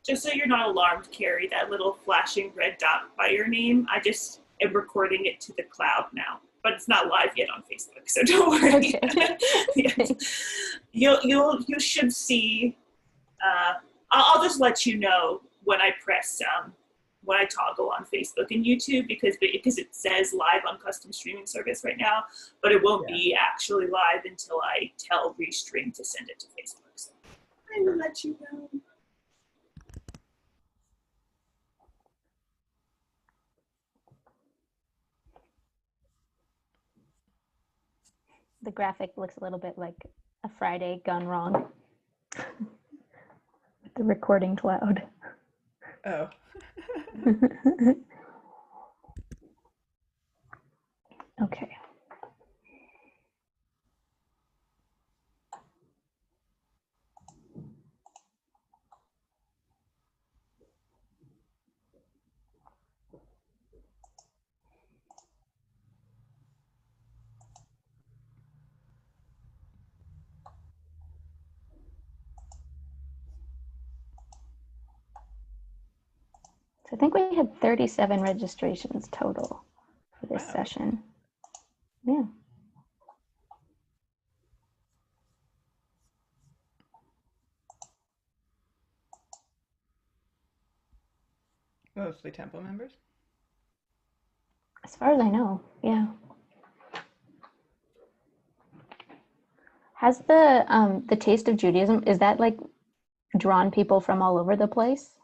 Just so you're not alarmed, Carey, that little flashing red dot by your name, I just am recording it to the cloud now. But it's not live yet on Facebook, so don't worry. Okay. Yes. You should see. I'll just let you know when I press when I toggle on Facebook and YouTube because it says live on custom streaming service right now, but it won't Yeah. be actually live until I tell Restream to send it to Facebook. So I will let you know. The graphic looks a little bit like a Friday gone wrong. With the recording cloud. Oh. Okay. So I think we had 37 registrations total for this Wow. session. Yeah. Mostly Temple members? As far as I know, yeah. Has the Taste of Judaism, is that like drawn people from all over the place?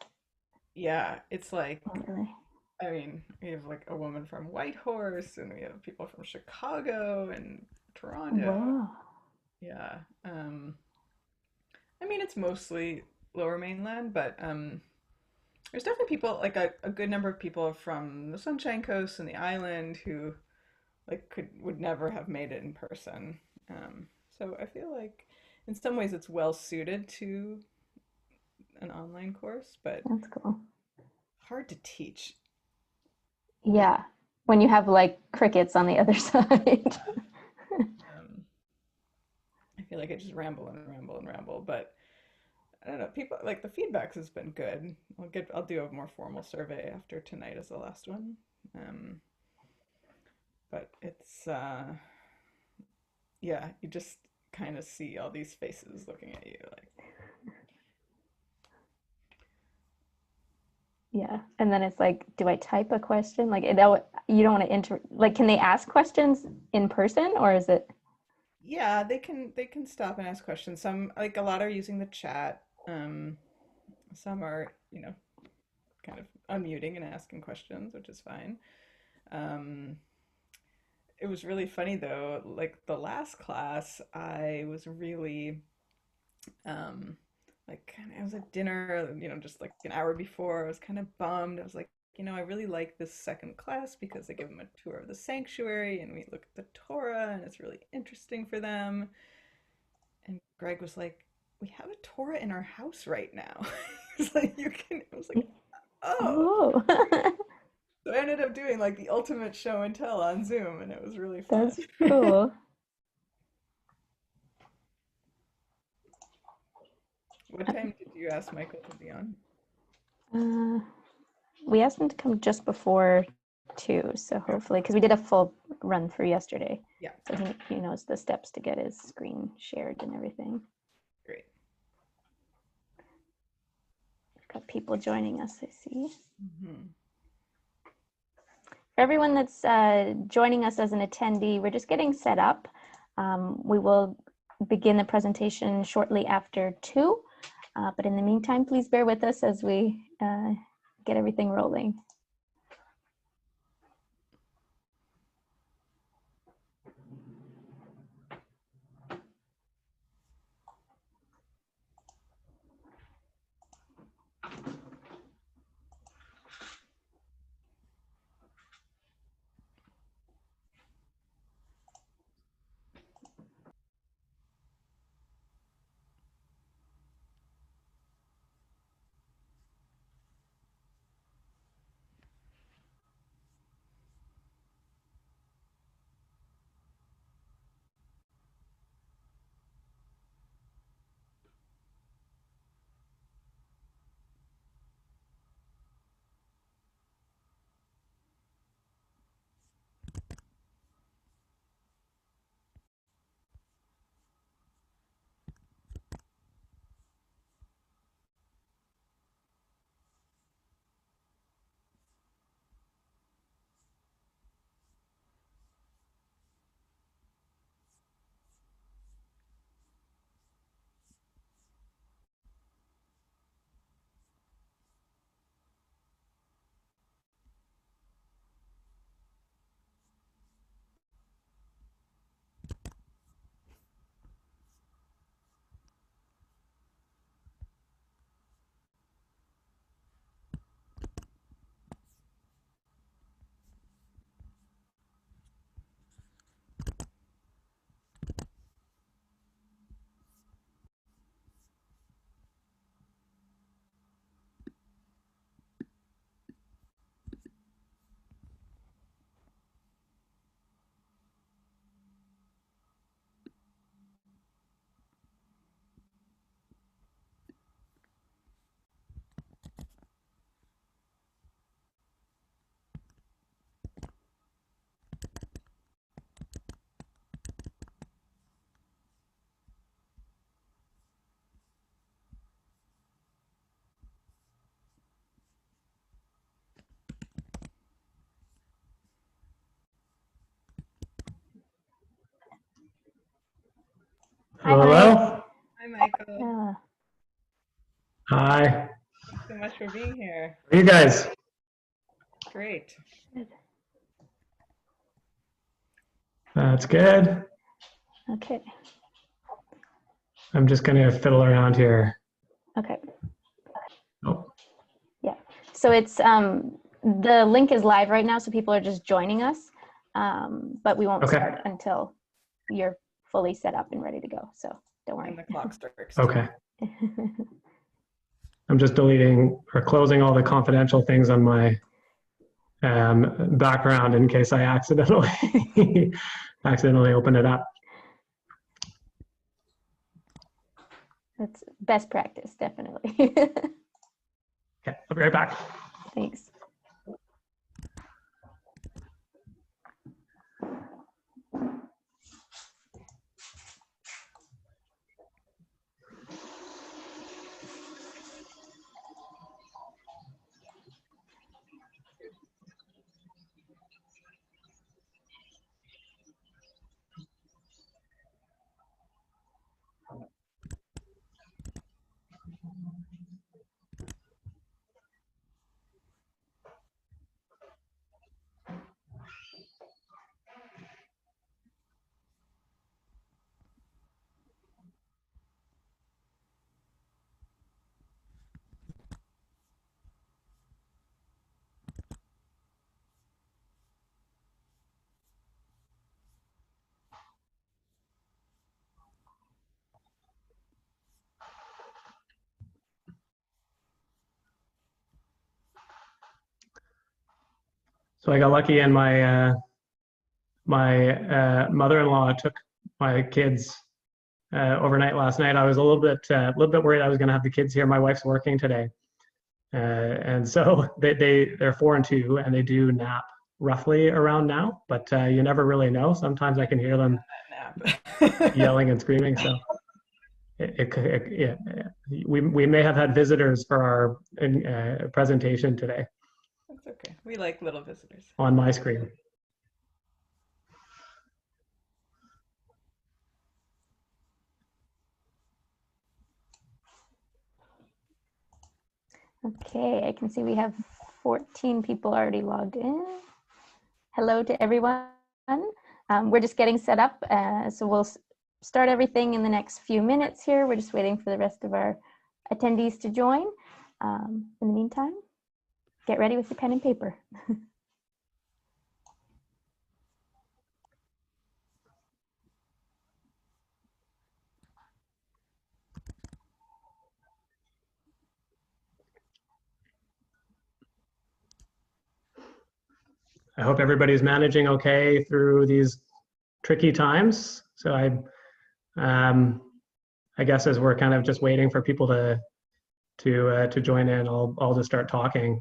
Yeah, it's like, Oh, really? I mean, we have like a woman from Whitehorse, and we have people from Chicago and Toronto. Whoa. Yeah. I mean, it's mostly Lower Mainland, but there's definitely people, like a good number of people from the Sunshine Coast and the island who like would never have made it in person. So I feel like in some ways it's well suited to an online course, but That's cool. hard to teach. Like, Yeah. When you have like crickets on the other side. um, I feel like I just ramble and ramble and ramble, but I don't know. People like the feedback has been good. I'll do a more formal survey after tonight as the last one. Um, but it's yeah, you just kind of see all these faces looking at you like, Yeah. And then it's like, do I type a question? Like that you don't want to like can they ask questions in person or is it yeah, they can stop and ask questions. Some like a lot are using the chat. Some are, kind of unmuting and asking questions, which is fine. Um, it was really funny though, like the last class, I was really um like I was at dinner, just like an hour before. I was kind of bummed. I was like, I really like this second class because they give them a tour of the sanctuary and we look at the Torah and it's really interesting for them. And Greg was like, "We have a Torah in our house right now." He's like, "You can." I was like, "Oh." Oh. So I ended up doing like the ultimate show and tell on Zoom, and it was really fun. That's cool. What time did you ask Michael to be on? Uh, we asked him to come just before 2, so Oh, hopefully, because we did a full run through yesterday, yeah, so he knows the steps to get his screen shared and everything. great. We've got people joining us, I see. Hmm. For everyone that's joining us as an attendee, we're just getting set up. We will begin the presentation shortly after 2, but in the meantime, please bear with us as we get everything rolling. Hi, Mike. Hello? Hi, Michael. Hi. Thanks so much for being here. How are you guys? Great. That's good. Okay. I'm just going to fiddle around here. Okay. Oh, Yeah. So it's the link is live right now, so people are just joining us, but we won't okay. start until you're fully set up and ready to go. So don't worry. And the clock starts. Okay. I'm just deleting or closing all the confidential things on my background in case I accidentally open it up. That's best practice, definitely. Okay, I'll be right back. Thanks. So I got lucky and my mother-in-law took my kids overnight last night. I was a little bit worried I was going to have the kids here. My wife's working today. And so they're 4 and 2 and they do nap roughly around now, but you never really know. Sometimes I can hear them yelling and screaming. So we may have had visitors for our presentation today. That's okay. We like little visitors. On my screen. Okay, I can see we have 14 people already logged in. Hello to everyone. We're just getting set up, so we'll start everything in the next few minutes here. We're just waiting for the rest of our attendees to join. In the meantime, get ready with your pen and paper. I hope everybody's managing okay through these tricky times. So I guess as we're kind of just waiting for people to join in, I'll just start talking.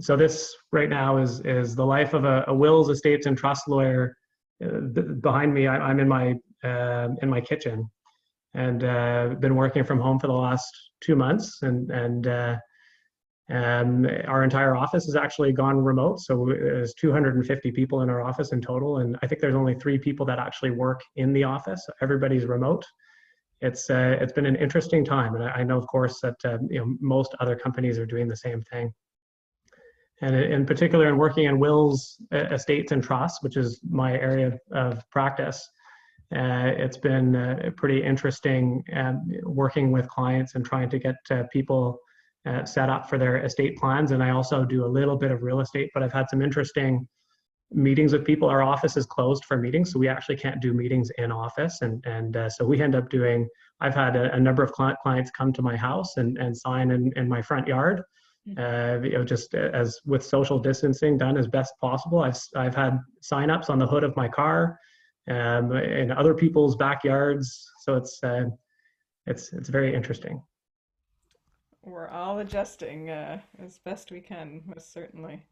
So this right now is the life of a wills, estates, and trust lawyer. Behind me, I'm in my kitchen, and been working from home for the last 2 months, and our entire office has actually gone remote. So there's 250 people in our office in total, and I think there's only 3 people that actually work in the office. Everybody's remote. It's been an interesting time, and I know, of course, that most other companies are doing the same thing. And in particular, in working in wills, estates, and trusts, which is my area of practice, it's been pretty interesting working with clients and trying to get people set up for their estate plans. And I also do a little bit of real estate, but I've had some interesting meetings with people. Our office is closed for meetings, so we actually can't do meetings in office. And so we end up doing, I've had a number of clients come to my house and sign in my front yard. Just as with social distancing done as best possible. I've had sign-ups on the hood of my car, in other people's backyards. So it's very interesting. We're all adjusting as best we can, most certainly.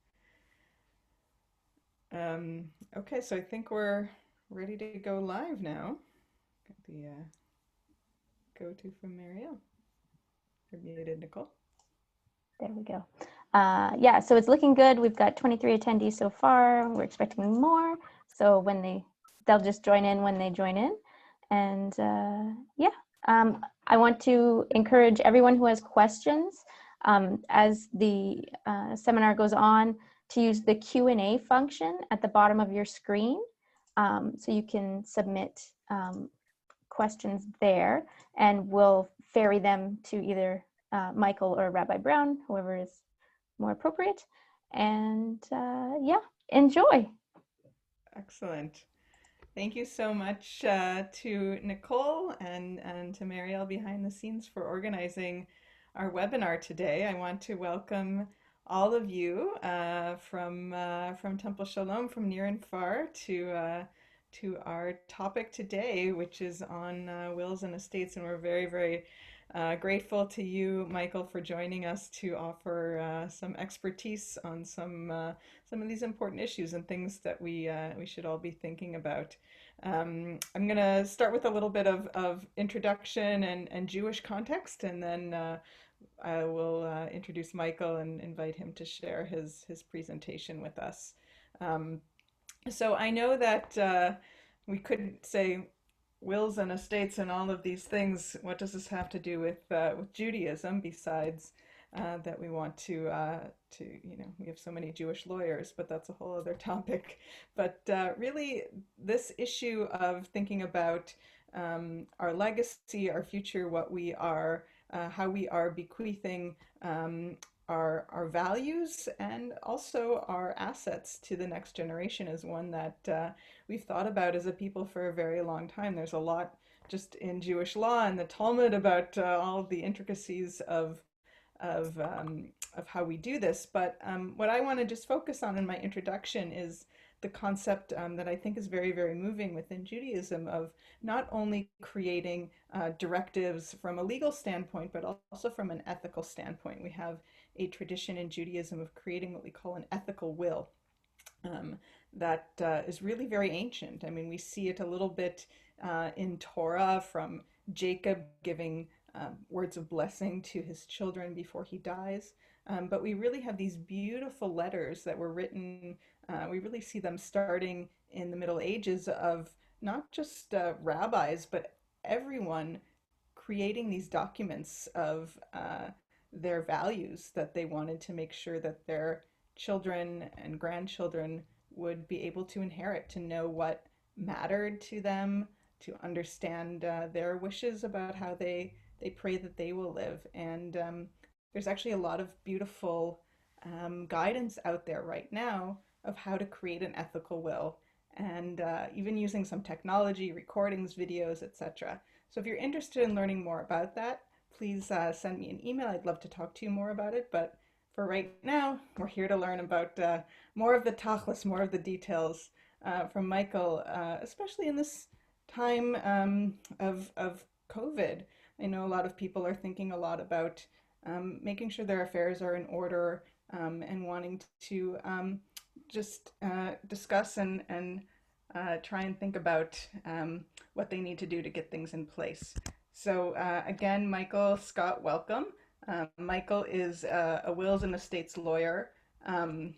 Okay, so I think we're ready to go live now. Got the go-to from Marielle. You're muted, Nicole. There we go. Yeah, so it's looking good. We've got 23 attendees so far. We're expecting more. So when they'll just join in when they join in. And yeah, I want to encourage everyone who has questions as the seminar goes on to use the Q&A function at the bottom of your screen. So you can submit questions there, and we'll ferry them to either Michael or Rabbi Brown, whoever is more appropriate. And yeah, enjoy. Excellent. Thank you so much to Nicole and to Marielle behind the scenes for organizing our webinar today. I want to welcome all of you from Temple Sholom, from near and far, to our topic today, which is on wills and estates. And we're very, very grateful to you, Michael, for joining us to offer some expertise on some of these important issues and things that we should all be thinking about. I'm going to start with a little bit of introduction and Jewish context, and then I will introduce Michael and invite him to share his presentation with us. So I know that we couldn't say wills and estates and all of these things. What does this have to do with Judaism, besides that we want to we have so many Jewish lawyers, but that's a whole other topic. But really, this issue of thinking about our legacy, our future, what we are, how we are bequeathing our values and also our assets to the next generation is one that we've thought about as a people for a very long time. There's a lot just in Jewish law and the Talmud about all of the intricacies of how we do this. But what I want to just focus on in my introduction is the concept that I think is very, very moving within Judaism of not only creating directives from a legal standpoint, but also from an ethical standpoint. We have a tradition in Judaism of creating what we call an ethical will that is really very ancient. I mean, we see it a little bit in Torah, from Jacob giving words of blessing to his children before he dies. But we really have these beautiful letters that were written. We really see them starting in the Middle Ages of not just rabbis, but everyone creating these documents of their values that they wanted to make sure that their children and grandchildren would be able to inherit, to know what mattered to them, to understand their wishes about how they pray that they will live. And there's actually a lot of beautiful guidance out there right now of how to create an ethical will, and even using some technology, recordings, videos, etc. So if you're interested in learning more about that, please send me an email. I'd love to talk to you more about it. But for right now, we're here to learn about more of the tachlis, more of the details from Michael, especially in this time of COVID. I know a lot of people are thinking a lot about making sure their affairs are in order and wanting to just discuss and try and think about what they need to do to get things in place. So again, Michael Scott, welcome. Michael is a wills and estates lawyer, and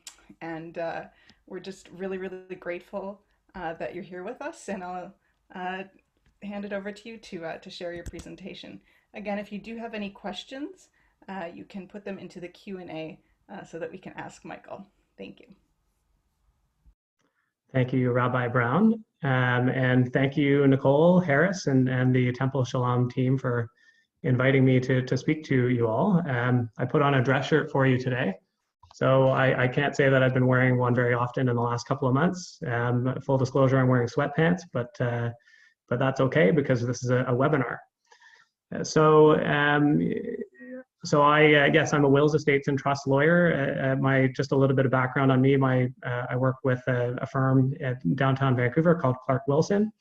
we're just really, really grateful that you're here with us, and I'll hand it over to you to share your presentation. Again, if you do have any questions, you can put them into the Q&A so that we can ask Michael. Thank you. Thank you, Rabbi Brown. And thank you, Nicole Harris and the Temple Sholom team for inviting me to speak to you all. I put on a dress shirt for you today. So I can't say that I've been wearing one very often in the last couple of months. Full disclosure, I'm wearing sweatpants, but that's okay because this is a webinar. So I guess I'm a wills, estates, and trust lawyer. Just a little bit of background on me. I work with a firm at downtown Vancouver called Clark Wilson.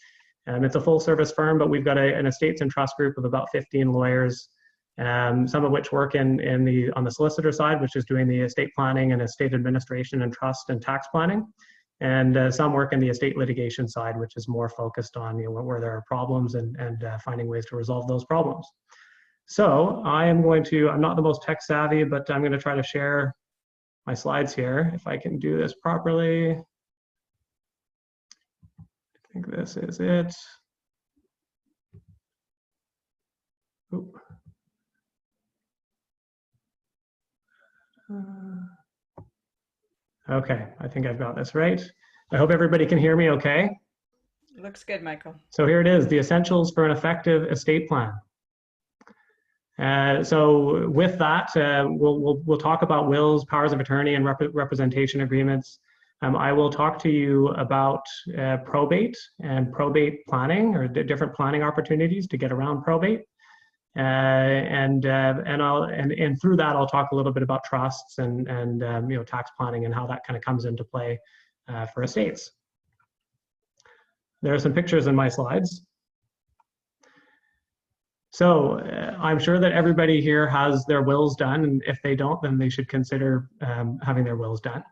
It's a full service firm, but we've got an estates and trust group of about 15 lawyers, some of which work on the solicitor side, which is doing the estate planning and estate administration and trust and tax planning. And some work in the estate litigation side, which is more focused on where there are problems and finding ways to resolve those problems. So I'm not the most tech savvy, but I'm going to try to share my slides here if I can do this properly. I think this is it. Oop. Okay, I think I've got this right. I hope everybody can hear me okay. Looks good, Michael. So here it is, the essentials for an effective estate plan. So with that, we'll talk about wills, powers of attorney, and representation agreements. I will talk to you about probate and probate planning, or different planning opportunities to get around probate. And through that, I'll talk a little bit about trusts and you know, tax planning and how that kind of comes into play for estates. There are some pictures in my slides. So I'm sure that everybody here has their wills done, and if they don't, then they should consider having their wills done.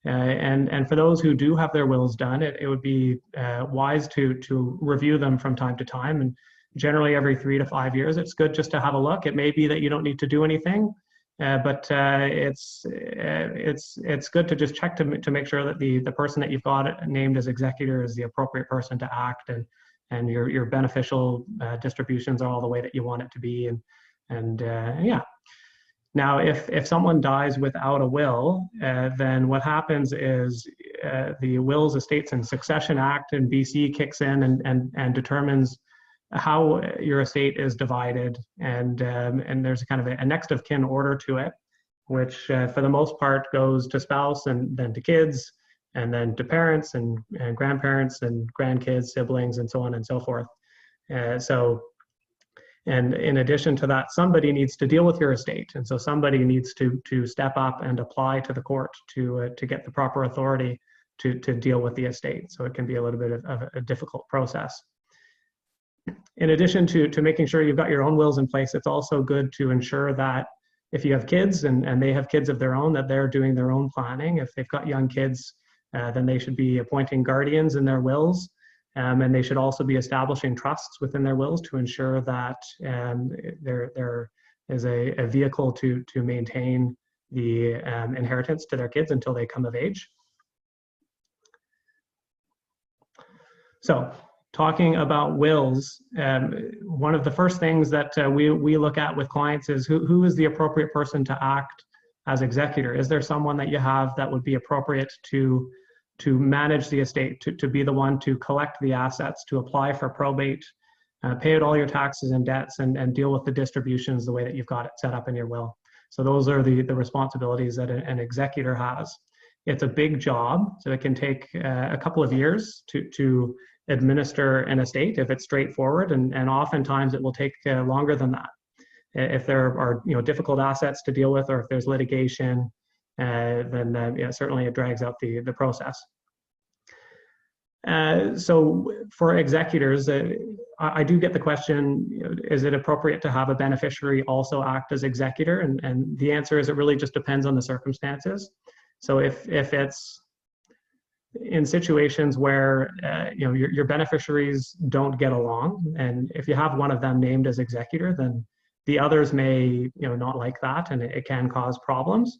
And for those who do have their wills done, it would be wise to review them from time to time, and generally every 3 to 5 years. It's good just to have a look. It may be that you don't need to do anything, but it's good to just check to make sure that the person that you've got named as executor is the appropriate person to act, and your beneficial distributions are all the way that you want it to be, and yeah. Now, if someone dies without a will, then what happens is the Wills, Estates and Succession Act in BC kicks in and determines how your estate is divided, and there's kind of a next of kin order to it, which for the most part goes to spouse and then to kids, and then to parents and grandparents and grandkids, siblings, and so on and so forth. And in addition to that, somebody needs to deal with your estate, and so somebody needs to step up and apply to the court to get the proper authority to deal with the estate. So it can be a little bit of a difficult process. In addition to making sure you've got your own wills in place, it's also good to ensure that if you have kids and they have kids of their own, that they're doing their own planning. If they've got young kids, then they should be appointing guardians in their wills, and they should also be establishing trusts within their wills to ensure that there is a vehicle to maintain the inheritance to their kids until they come of age. So, talking about wills, one of the first things that we look at with clients is who is the appropriate person to act as executor. Is there someone that you have that would be appropriate to manage the estate, to be the one to collect the assets, to apply for probate, pay out all your taxes and debts, and deal with the distributions the way that you've got it set up in your will? So those are the responsibilities that an executor has. It's a big job, so it can take a couple of years to administer an estate if it's straightforward, and oftentimes it will take longer than that. If there are difficult assets to deal with, or if there's litigation, then yeah, certainly it drags out the process. So for executors, I do get the question, is it appropriate to have a beneficiary also act as executor? And the answer is it really just depends on the circumstances. So if it's in situations where your beneficiaries don't get along, and if you have one of them named as executor, then the others may not like that, and it can cause problems.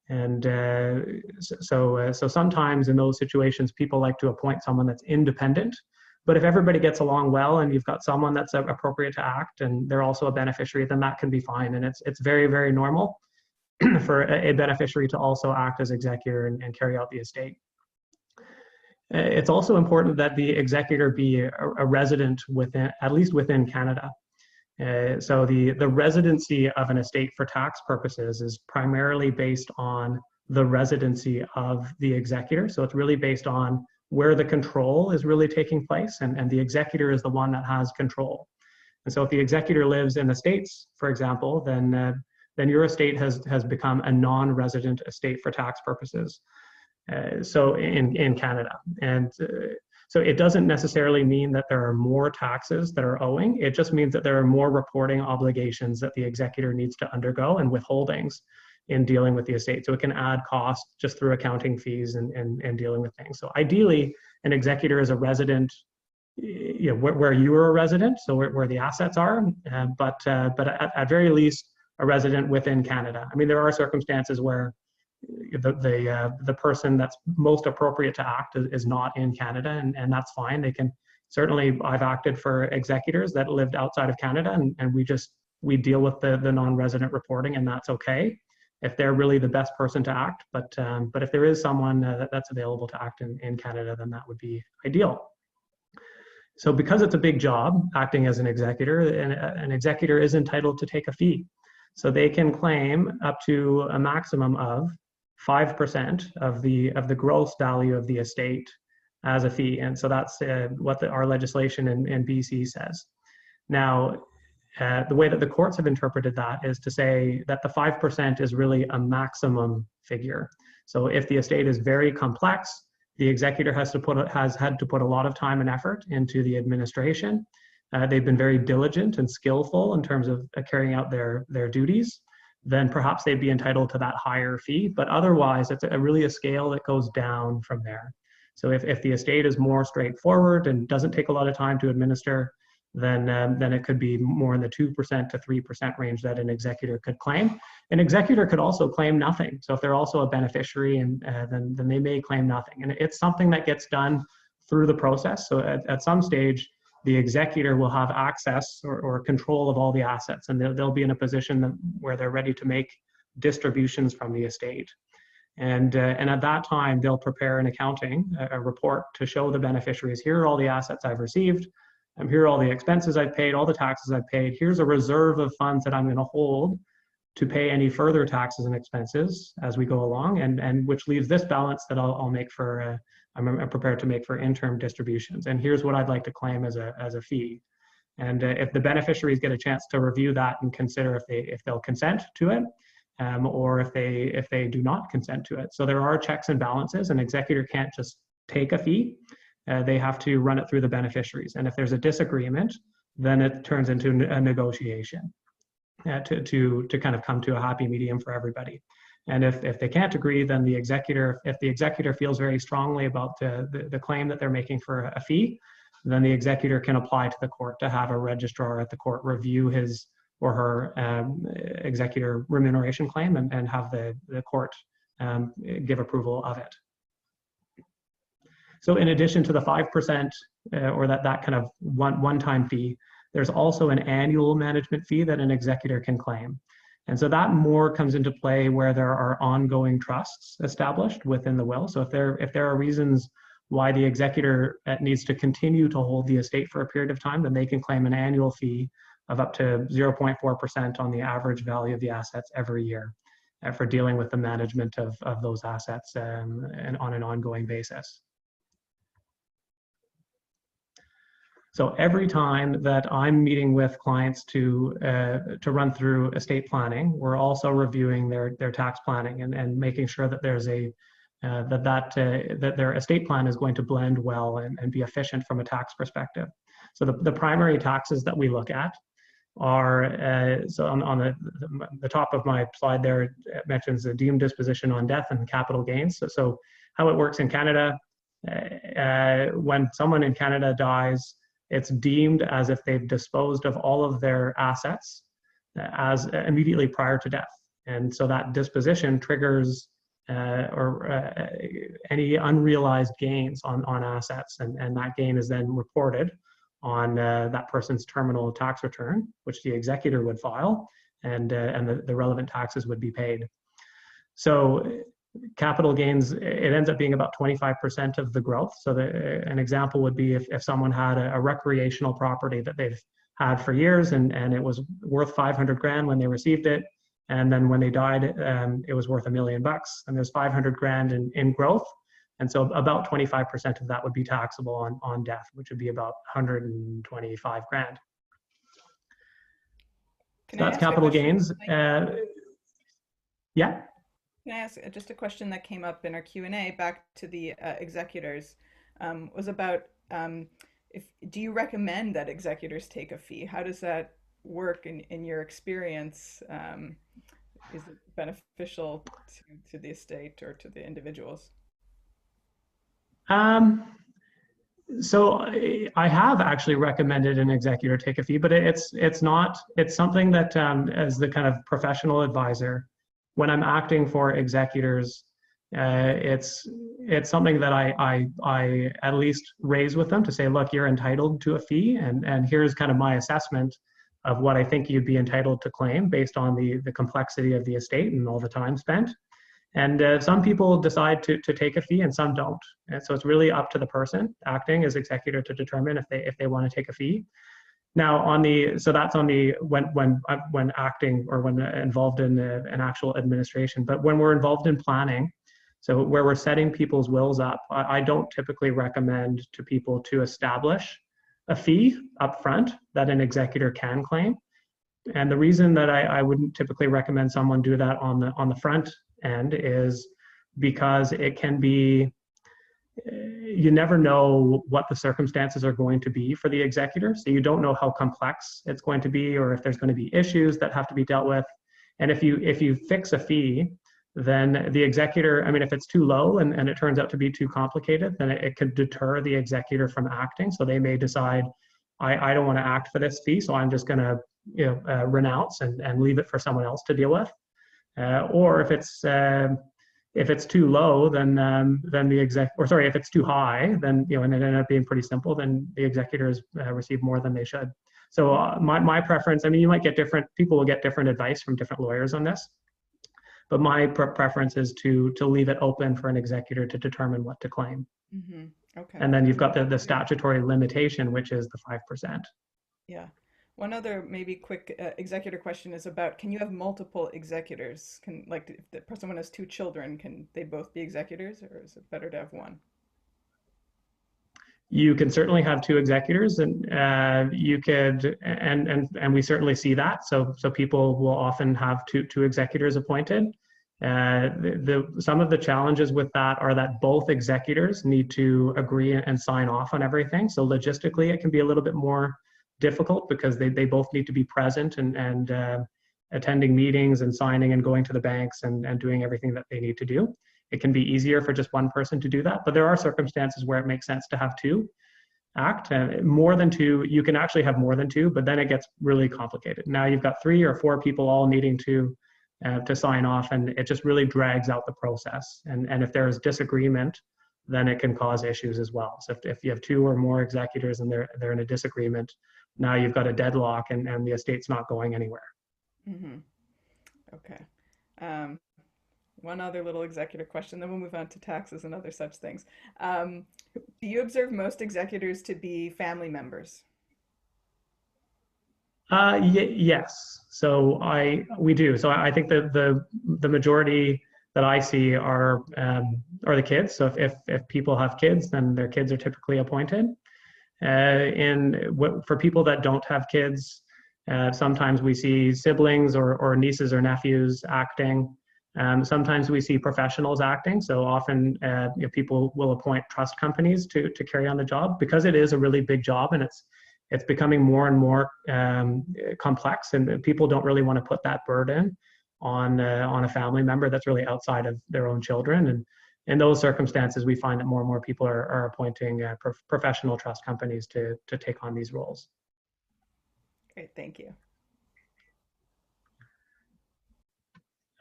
And so sometimes in those situations, people like to appoint someone that's independent. But if everybody gets along well and you've got someone that's appropriate to act and they're also a beneficiary, then that can be fine. And it's very, very normal for a beneficiary to also act as executor and carry out the estate. It's also important that the executor be a resident at least within Canada. So the residency of an estate for tax purposes is primarily based on the residency of the executor. So it's really based on where the control is really taking place, and the executor is the one that has control. And so if the executor lives in the States, for example, then your estate has become a non-resident estate for tax purposes. So in Canada. And so it doesn't necessarily mean that there are more taxes that are owing. It just means that there are more reporting obligations that the executor needs to undergo and withholdings in dealing with the estate. So it can add cost just through accounting fees and dealing with things. So ideally, an executor is a resident where you are a resident, so where the assets are, but at very least, a resident within Canada. I mean, there are circumstances where the person that's most appropriate to act is not in Canada, and that's fine. They can certainly, I've acted for executors that lived outside of Canada, and we just we deal with the non-resident reporting, and that's okay if they're really the best person to act. But if there is someone that's available to act in Canada, then that would be ideal. So because it's a big job acting as an executor, an executor is entitled to take a fee. So they can claim up to a maximum of 5% of the gross value of the estate as a fee. And so that's what our legislation in BC says. Now, the way that the courts have interpreted that is to say that the 5% is really a maximum figure. So if the estate is very complex, the executor has had to put a lot of time and effort into the administration. They've been very diligent and skillful in terms of carrying out their duties. Then perhaps they'd be entitled to that higher fee. But otherwise, it's really a scale that goes down from there. So if the estate is more straightforward and doesn't take a lot of time to administer, then it could be more in the 2% to 3% range that an executor could claim. An executor could also claim nothing. So if they're also a beneficiary, and then they may claim nothing. And it's something that gets done through the process. So at some stage, the executor will have access or control of all the assets, and they'll be in a position where they're ready to make distributions from the estate. And at that time, they'll prepare an accounting, a report to show the beneficiaries, here are all the assets I've received, here are all the expenses I've paid, all the taxes I've paid, here's a reserve of funds that I'm going to hold to pay any further taxes and expenses as we go along, and which leaves this balance that I'll make for, I'm prepared to make for interim distributions. And here's what I'd like to claim as a fee. And if the beneficiaries get a chance to review that and consider if they'll consent to it, or if they do not consent to it. So there are checks and balances. An executor can't just take a fee. They have to run it through the beneficiaries. And if there's a disagreement, then it turns into a negotiation to kind of come to a happy medium for everybody. And if they can't agree, then if the executor feels very strongly about the claim that they're making for a fee, then the executor can apply to the court to have a registrar at the court review his or her executor remuneration claim and have the court give approval of it. So in addition to the 5% or that kind of one-time fee, there's also an annual management fee that an executor can claim. And so that more comes into play where there are ongoing trusts established within the will. So if there are reasons why the executor needs to continue to hold the estate for a period of time, then they can claim an annual fee of up to 0.4% on the average value of the assets every year for dealing with the management of those assets and on an ongoing basis. So every time that I'm meeting with clients to run through estate planning, we're also reviewing their tax planning and making sure that there's that their estate plan is going to blend well and be efficient from a tax perspective. So the primary taxes that we look at are, so on the top of my slide there, it mentions the deemed disposition on death and capital gains. So how it works in Canada, when someone in Canada dies, it's deemed as if they've disposed of all of their assets as immediately prior to death. And so that disposition triggers any unrealized gains on assets, and that gain is then reported on that person's terminal tax return, which the executor would file, and the relevant taxes would be paid. So capital gains, it ends up being about 25% of the growth. So an example would be if someone had a recreational property that they've had for years and it was worth 500 grand when they received it, and then when they died, it was worth $1 million, and there's 500 grand in growth. And so about 25% of that would be taxable on death, which would be about 125 grand. So that's capital gains. Yeah. Can I ask just a question that came up in our Q&A back to the executors, was about do you recommend that executors take a fee? How does that work in your experience? Is it beneficial to the estate or to the individuals? So I have actually recommended an executor take a fee, but it's something that as the kind of professional advisor, when I'm acting for executors, it's something that I at least raise with them to say, look, you're entitled to a fee, and here's kind of my assessment of what I think you'd be entitled to claim based on the complexity of the estate and all the time spent. And some people decide to take a fee and some don't. And so it's really up to the person acting as executor to determine if they want to take a fee. Now so that's on the when acting or when involved in an actual administration. But when we're involved in planning, so where we're setting people's wills up, I don't typically recommend to people to establish a fee up front that an executor can claim. And the reason that I wouldn't typically recommend someone do that on the front end is because it can be, you never know what the circumstances are going to be for the executor. So you don't know how complex it's going to be, or if there's going to be issues that have to be dealt with. And if you fix a fee, then the executor, I mean, if it's too low and it turns out to be too complicated, then it could deter the executor from acting. So they may decide, I don't want to act for this fee, so I'm just going to renounce and leave it for someone else to deal with. Or if it's too low, then if it's too high, then and it ended up being pretty simple, then the executors receive more than they should. So my preference, I mean, you might get people will get different advice from different lawyers on this, but my preference is to leave it open for an executor to determine what to claim. Mm-hmm. Okay. And then you've got the statutory limitation, which is the 5%. Yeah. One other maybe quick executor question is about, can you have multiple executors? If someone has 2 children, can they both be executors, or is it better to have one? You can certainly have 2 executors, and you could, and we certainly see that. So people will often have two executors appointed. Some of the challenges with that are that both executors need to agree and sign off on everything. So logistically, it can be a little bit more difficult because they both need to be present and attending meetings and signing and going to the banks and doing everything that they need to do. It can be easier for just one person to do that, but there are circumstances where it makes sense to have 2 act. More than 2, you can actually have more than 2, but then it gets really complicated. Now you've got 3 or 4 people all needing to sign off, and it just really drags out the process. And if there is disagreement, then it can cause issues as well. So if you have 2 or more executors and they're in a disagreement, now you've got a deadlock and the estate's not going anywhere. Mm-hmm. Okay. One other little executor question, then we'll move on to taxes and other such things. Do you observe most executors to be family members? Yes. So we do. So I think that the majority that I see are the kids. So if people have kids, then their kids are typically appointed. For people that don't have kids, sometimes we see siblings or nieces or nephews acting. Sometimes we see professionals acting. So often people will appoint trust companies to carry on the job, because it is a really big job, and it's becoming more and more complex, and people don't really want to put that burden on a family member that's really outside of their own children. And in those circumstances, we find that more and more people are appointing professional trust companies to take on these roles. Great, thank you.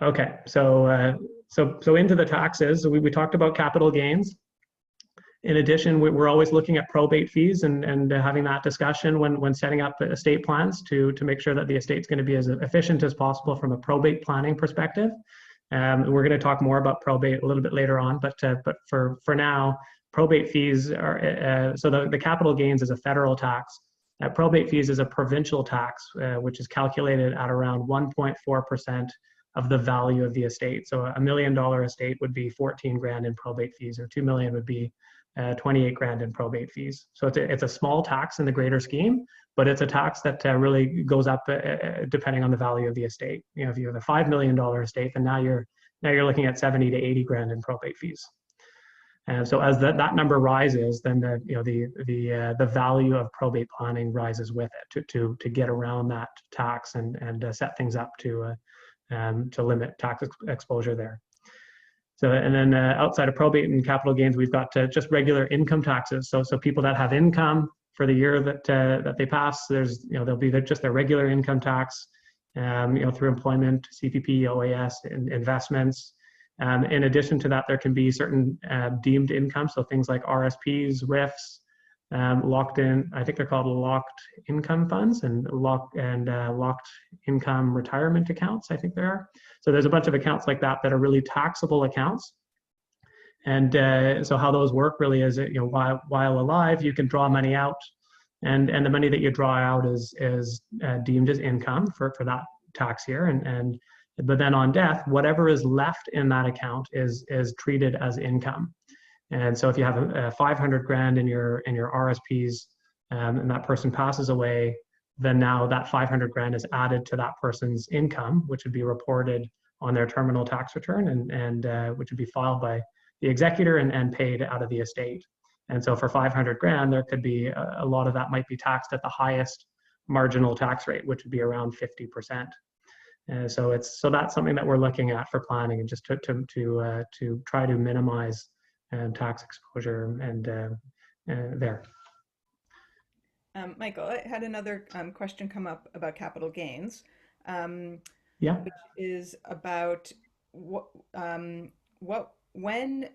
Okay, so into the taxes. We talked about capital gains. In addition, we're always looking at probate fees and having that discussion when setting up estate plans to make sure that the estate's going to be as efficient as possible from a probate planning perspective. We're going to talk more about probate a little bit later on, but for now, probate fees are so the capital gains is a federal tax. Probate fees is a provincial tax, which is calculated at around 1.4% of the value of the estate. So $1 million estate would be 14 grand in probate fees, or 2 million would be 28 grand in probate fees. So it's a small tax in the greater scheme, but it's a tax that really goes up depending on the value of the estate. If you have a $5 million estate, then now you're looking at 70 to 80 grand in probate fees. And so as that number rises, then the value of probate planning rises with it to get around that tax and set things up to limit tax exposure there. So, and then outside of probate and capital gains, we've got just regular income taxes. So people that have income for the year that they pass, there'll be just their regular income tax, through employment, CPP, OAS, investments. In addition to that, there can be certain deemed income, so things like RSPs, RIFs, locked in, I think they're called locked income funds and locked income retirement accounts, I think there are. So there's a bunch of accounts like that that are really taxable accounts. And so how those work really is, while alive, you can draw money out, and the money that you draw out is deemed as income for that tax year, but then on death, whatever is left in that account is treated as income. And so if you have a 500 grand in your RSPs, and that person passes away, then now that 500 grand is added to that person's income, which would be reported on their terminal tax return, and which would be filed by the executor and paid out of the estate. And so for 500 grand, there could be a lot of that might be taxed at the highest marginal tax rate, which would be around 50%. So that's something that we're looking at for planning, and just to try to minimize tax exposure and there. Michael, I had another question come up about capital gains. Yeah. Which is about when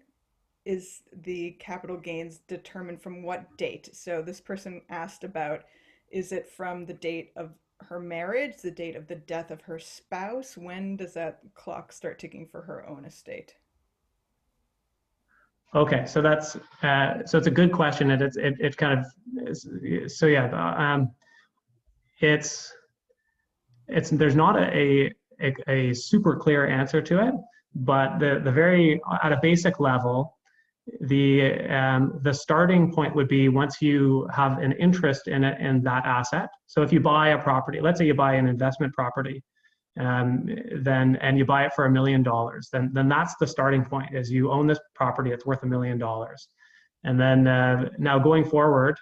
is the capital gains determined, from what date? So this person asked about, is it from the date of her marriage, the date of the death of her spouse? When does that clock start ticking for her own estate? Okay, so that's so it's a good question, and it kind of is, so yeah, it's there's not a super clear answer to it, but the very at a basic level, the starting point would be once you have an interest in that asset. So if you buy a property, let's say you buy an investment property, then you buy it for $1 million, then that's the starting point. Is you own this property, it's worth $1 million, and then now going forward,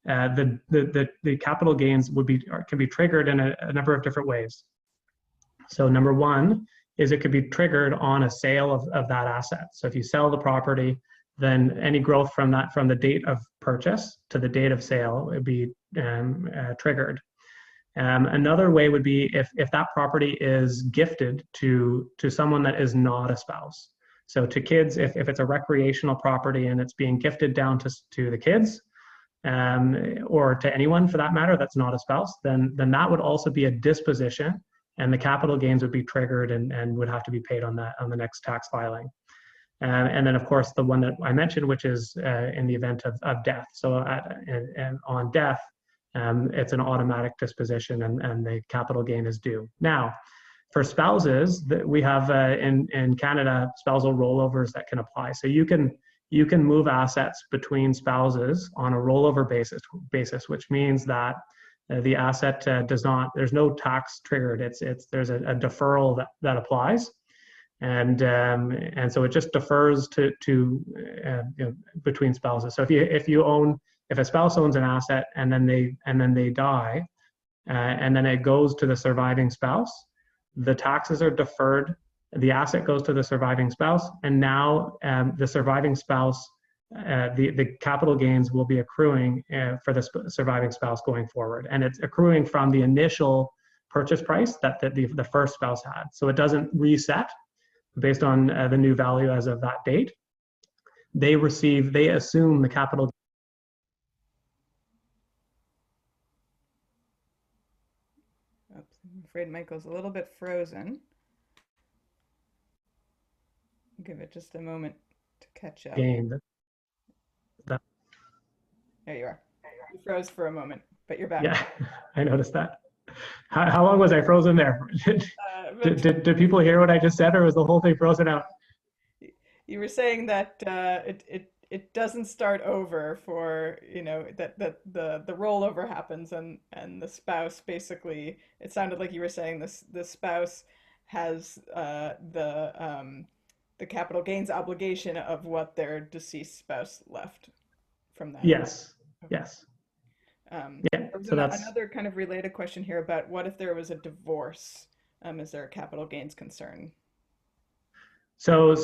the capital gains can be triggered in a number of different ways. So number one is it could be triggered on a sale of that asset. So if you sell the property, then any growth from the date of purchase to the date of sale would be triggered. Another way would be if that property is gifted to someone that is not a spouse. So to kids, if it's a recreational property and it's being gifted down to the kids, or to anyone for that matter that's not a spouse, then that would also be a disposition, and the capital gains would be triggered and would have to be paid on the next tax filing. And then of course the one that I mentioned, which is in the event of death. So and on death, it's an automatic disposition, and the capital gain is due. Now, for spouses, we have in Canada spousal rollovers that can apply. So you can move assets between spouses on a rollover basis, which means that the asset there's no tax triggered. There's a deferral that applies, and so it just defers to between spouses. So if a spouse owns an asset and then they die, and then it goes to the surviving spouse, the taxes are deferred, the asset goes to the surviving spouse, and now the surviving spouse, the capital gains will be accruing for the surviving spouse going forward, and it's accruing from the initial purchase price that the first spouse had. So it doesn't reset based on the new value as of that date. They assume the capital. Oops, I'm afraid Michael's a little bit frozen. Give it just a moment to catch up. Gain. There you are. You froze for a moment, but you're back. Yeah, I noticed that. How long was I frozen there? Did people hear what I just said, or was the whole thing frozen out? You were saying that it doesn't start over for, that the rollover happens, and the spouse basically, it sounded like you were saying the spouse has the capital gains obligation of what their deceased spouse left from that. Yes. Okay. Yes. Yeah. So that's another kind of related question here about what if there was a divorce? Is there a capital gains concern? So with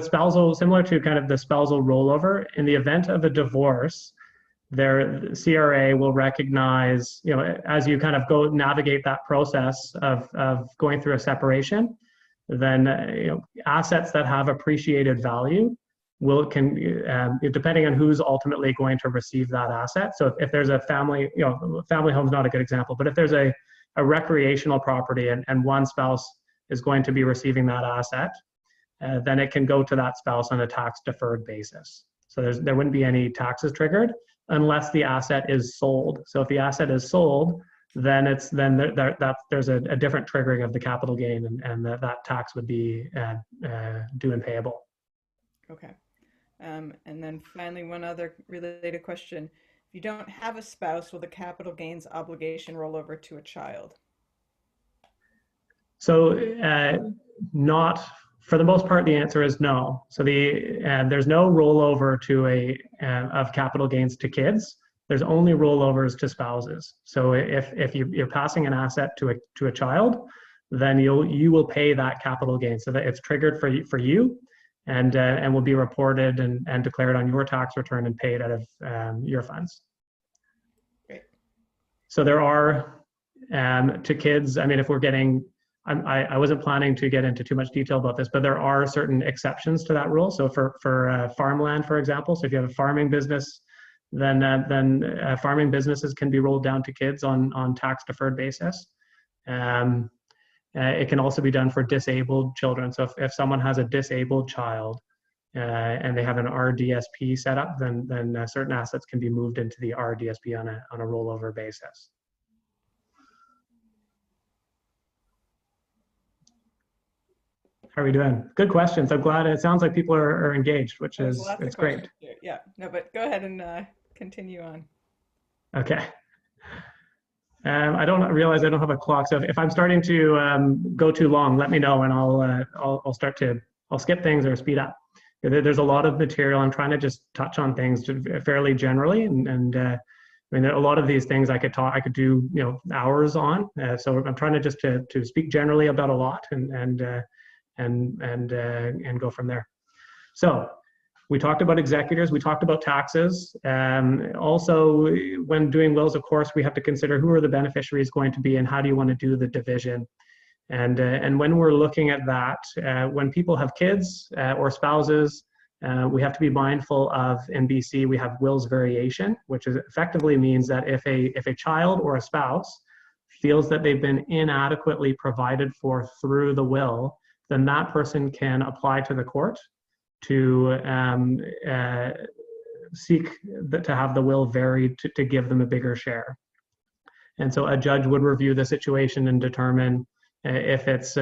spousal, similar to kind of the spousal rollover, in the event of a divorce, the CRA will recognize, as you kind of navigate that process of going through a separation, then assets that have appreciated value depending on who's ultimately going to receive that asset. So if there's a family, family home's not a good example, but if there's a recreational property and one spouse is going to be receiving that asset, then it can go to that spouse on a tax deferred basis. So there wouldn't be any taxes triggered unless the asset is sold. So if the asset is sold, then there's a different triggering of the capital gain, and that tax would be due and payable. Okay. And then finally, one other related question. If you don't have a spouse, will the capital gains obligation roll over to a child? So not, for the most part, the answer is no. So there's no rollover of capital gains to kids. There's only rollovers to spouses. So if you're passing an asset to a child, then you will pay that capital gain. So that it's triggered for you, and will be reported and declared on your tax return and paid out of your funds. Great. So there are to kids. I mean, if we're getting, I wasn't planning to get into too much detail about this, but there are certain exceptions to that rule. So for farmland, for example, so if you have a farming business, then farming businesses can be rolled down to kids on tax deferred basis. It can also be done for disabled children. So if someone has a disabled child and they have an RDSP set up, then certain assets can be moved into the RDSP on a rollover basis. How are we doing? Good questions. I'm glad. It sounds like people are engaged, which is it's great. Yeah. No, but go ahead and continue on. Okay. I don't realize I don't have a clock, so if I'm starting to go too long, let me know, and I'll skip things or speed up. There's a lot of material. I'm trying to just touch on things fairly generally, and I mean, a lot of these things I could do hours on. So I'm trying to just to speak generally about a lot and go from there. So we talked about executors, we talked about taxes. Also, when doing wills, of course, we have to consider who are the beneficiaries going to be and how do you want to do the division. And when we're looking at that, when people have kids or spouses, we have to be mindful of, in BC, we have wills variation, which effectively means that if a child or a spouse feels that they've been inadequately provided for through the will, then that person can apply to the court to seek to have the will varied to give them a bigger share. And so a judge would review the situation and determine if it's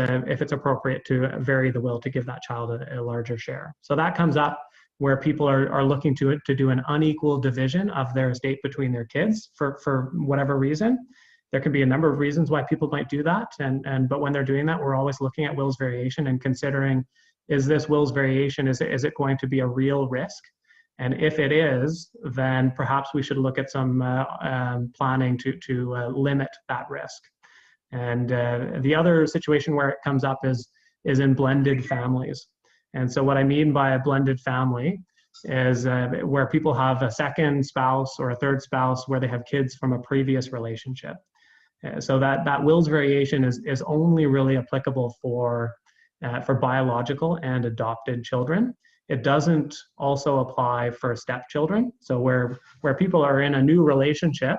appropriate to vary the will to give that child a larger share. So that comes up where people are looking to do an unequal division of their estate between their kids for whatever reason. There can be a number of reasons why people might do that, but when they're doing that, we're always looking at wills variation and considering, is this wills variation, is it going to be a real risk? And if it is, then perhaps we should look at some planning to limit that risk. And the other situation where it comes up is in blended families. And so what I mean by a blended family is where people have a second spouse or a third spouse where they have kids from a previous relationship. So that wills variation is only really applicable for biological and adopted children. It doesn't also apply for stepchildren. So where people are in a new relationship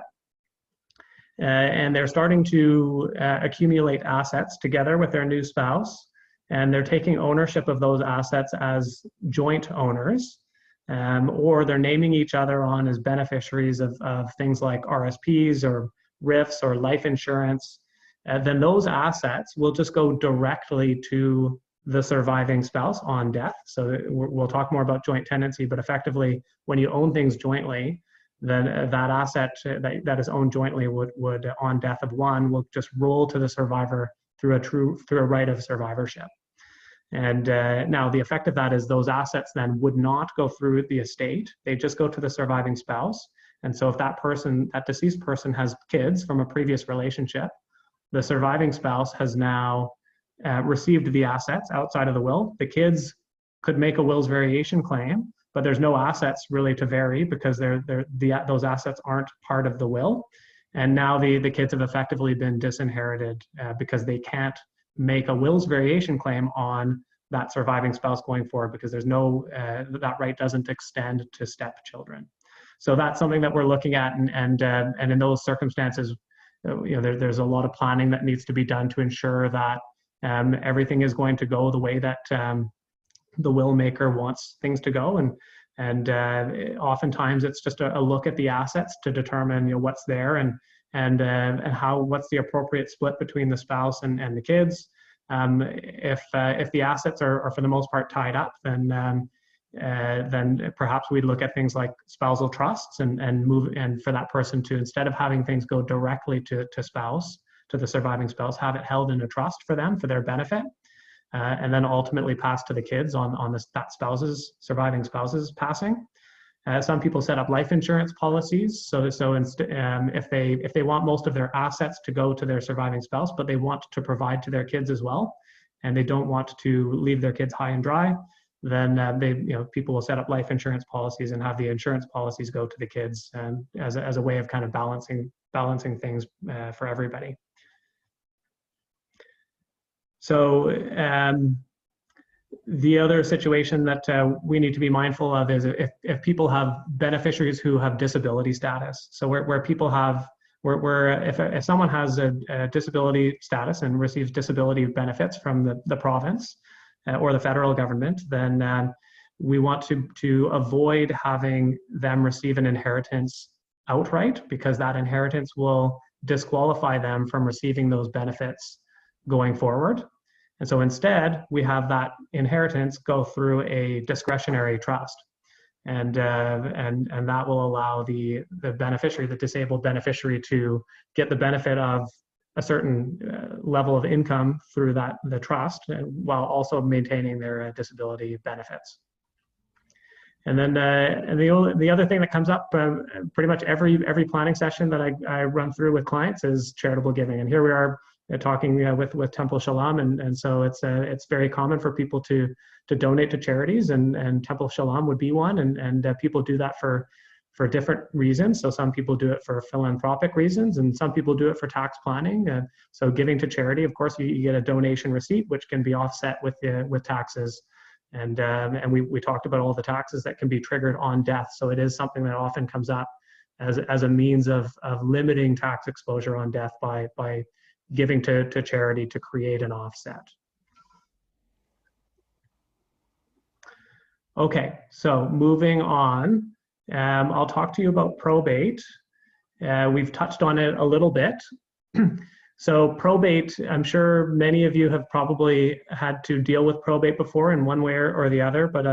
and they're starting to accumulate assets together with their new spouse, and they're taking ownership of those assets as joint owners, or they're naming each other on as beneficiaries of things like RSPs or RIFs or life insurance, then those assets will just go directly to the surviving spouse on death. So we'll talk more about joint tenancy, but effectively, when you own things jointly, then that asset that is owned jointly would on death of one will just roll to the survivor through a right of survivorship. And now the effect of that is those assets then would not go through the estate; they just go to the surviving spouse. And so if that deceased person has kids from a previous relationship, the surviving spouse has now received the assets outside of the will. The kids could make a wills variation claim, but there's no assets really to vary because those assets aren't part of the will. And now the kids have effectively been disinherited because they can't make a wills variation claim on that surviving spouse going forward, because there's no, that right doesn't extend to stepchildren. So that's something that we're looking at, and in those circumstances, there's a lot of planning that needs to be done to ensure that everything is going to go the way that the will maker wants things to go, and oftentimes it's just a look at the assets to determine what's there, and what's the appropriate split between the spouse and the kids. If the assets are for the most part tied up, then perhaps we'd look at things like spousal trusts and for that person to, instead of having things go directly to the surviving spouse, have it held in a trust for them for their benefit, and then ultimately pass to the kids on that surviving spouse's passing. Some people set up life insurance policies, so if they want most of their assets to go to their surviving spouse, but they want to provide to their kids as well, and they don't want to leave their kids high and dry, then people will set up life insurance policies and have the insurance policies go to the kids, as a way of kind of balancing things for everybody. So the other situation that we need to be mindful of is if people have beneficiaries who have disability status. So where people have, if someone has a disability status and receives disability benefits from the province or the federal government, then we want to avoid having them receive an inheritance outright, because that inheritance will disqualify them from receiving those benefits going forward. And so instead, we have that inheritance go through a discretionary trust, and that will allow the beneficiary, the disabled beneficiary, to get the benefit of a certain level of income through the trust, while also maintaining their disability benefits. And then the other thing that comes up pretty much every planning session that I run through with clients is charitable giving. And here we are talking with Temple Sholom, and so it's very common for people to donate to charities, and Temple Sholom would be one, and people do that for different reasons. So some people do it for philanthropic reasons, and some people do it for tax planning. So giving to charity, of course, you get a donation receipt, which can be offset with taxes, and we talked about all the taxes that can be triggered on death. So it is something that often comes up as a means of limiting tax exposure on death by giving to charity to create an offset. Okay, so moving on, I'll talk to you about probate. We've touched on it a little bit. So probate, I'm sure many of you have probably had to deal with probate before in one way or the other, but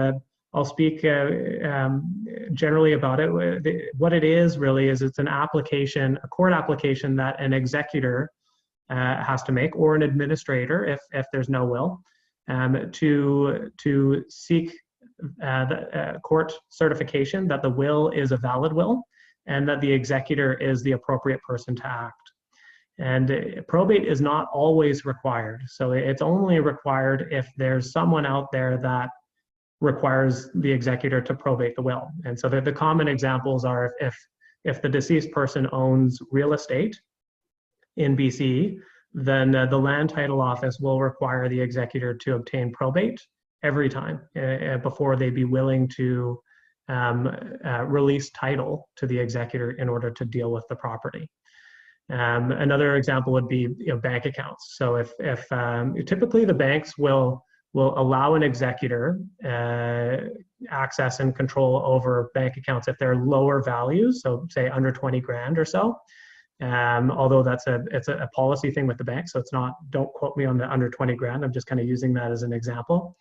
I'll speak generally about it. What it is really is it's an application, a court application that an executor has to make, or an administrator if there's no will, to seek the court certification that the will is a valid will and that the executor is the appropriate person to act. And probate is not always required. So it's only required if there's someone out there that requires the executor to probate the will. And so the common examples are if the deceased person owns real estate in BC, then the land title office will require the executor to obtain probate every time before they be willing to release title to the executor in order to deal with the property. Another example would be bank accounts. So if typically the banks will allow an executor access and control over bank accounts if they're lower values, so say under 20 grand or so. Although it's a policy thing with the bank, so it's not, don't quote me on the under 20 grand, I'm just kind of using that as an example.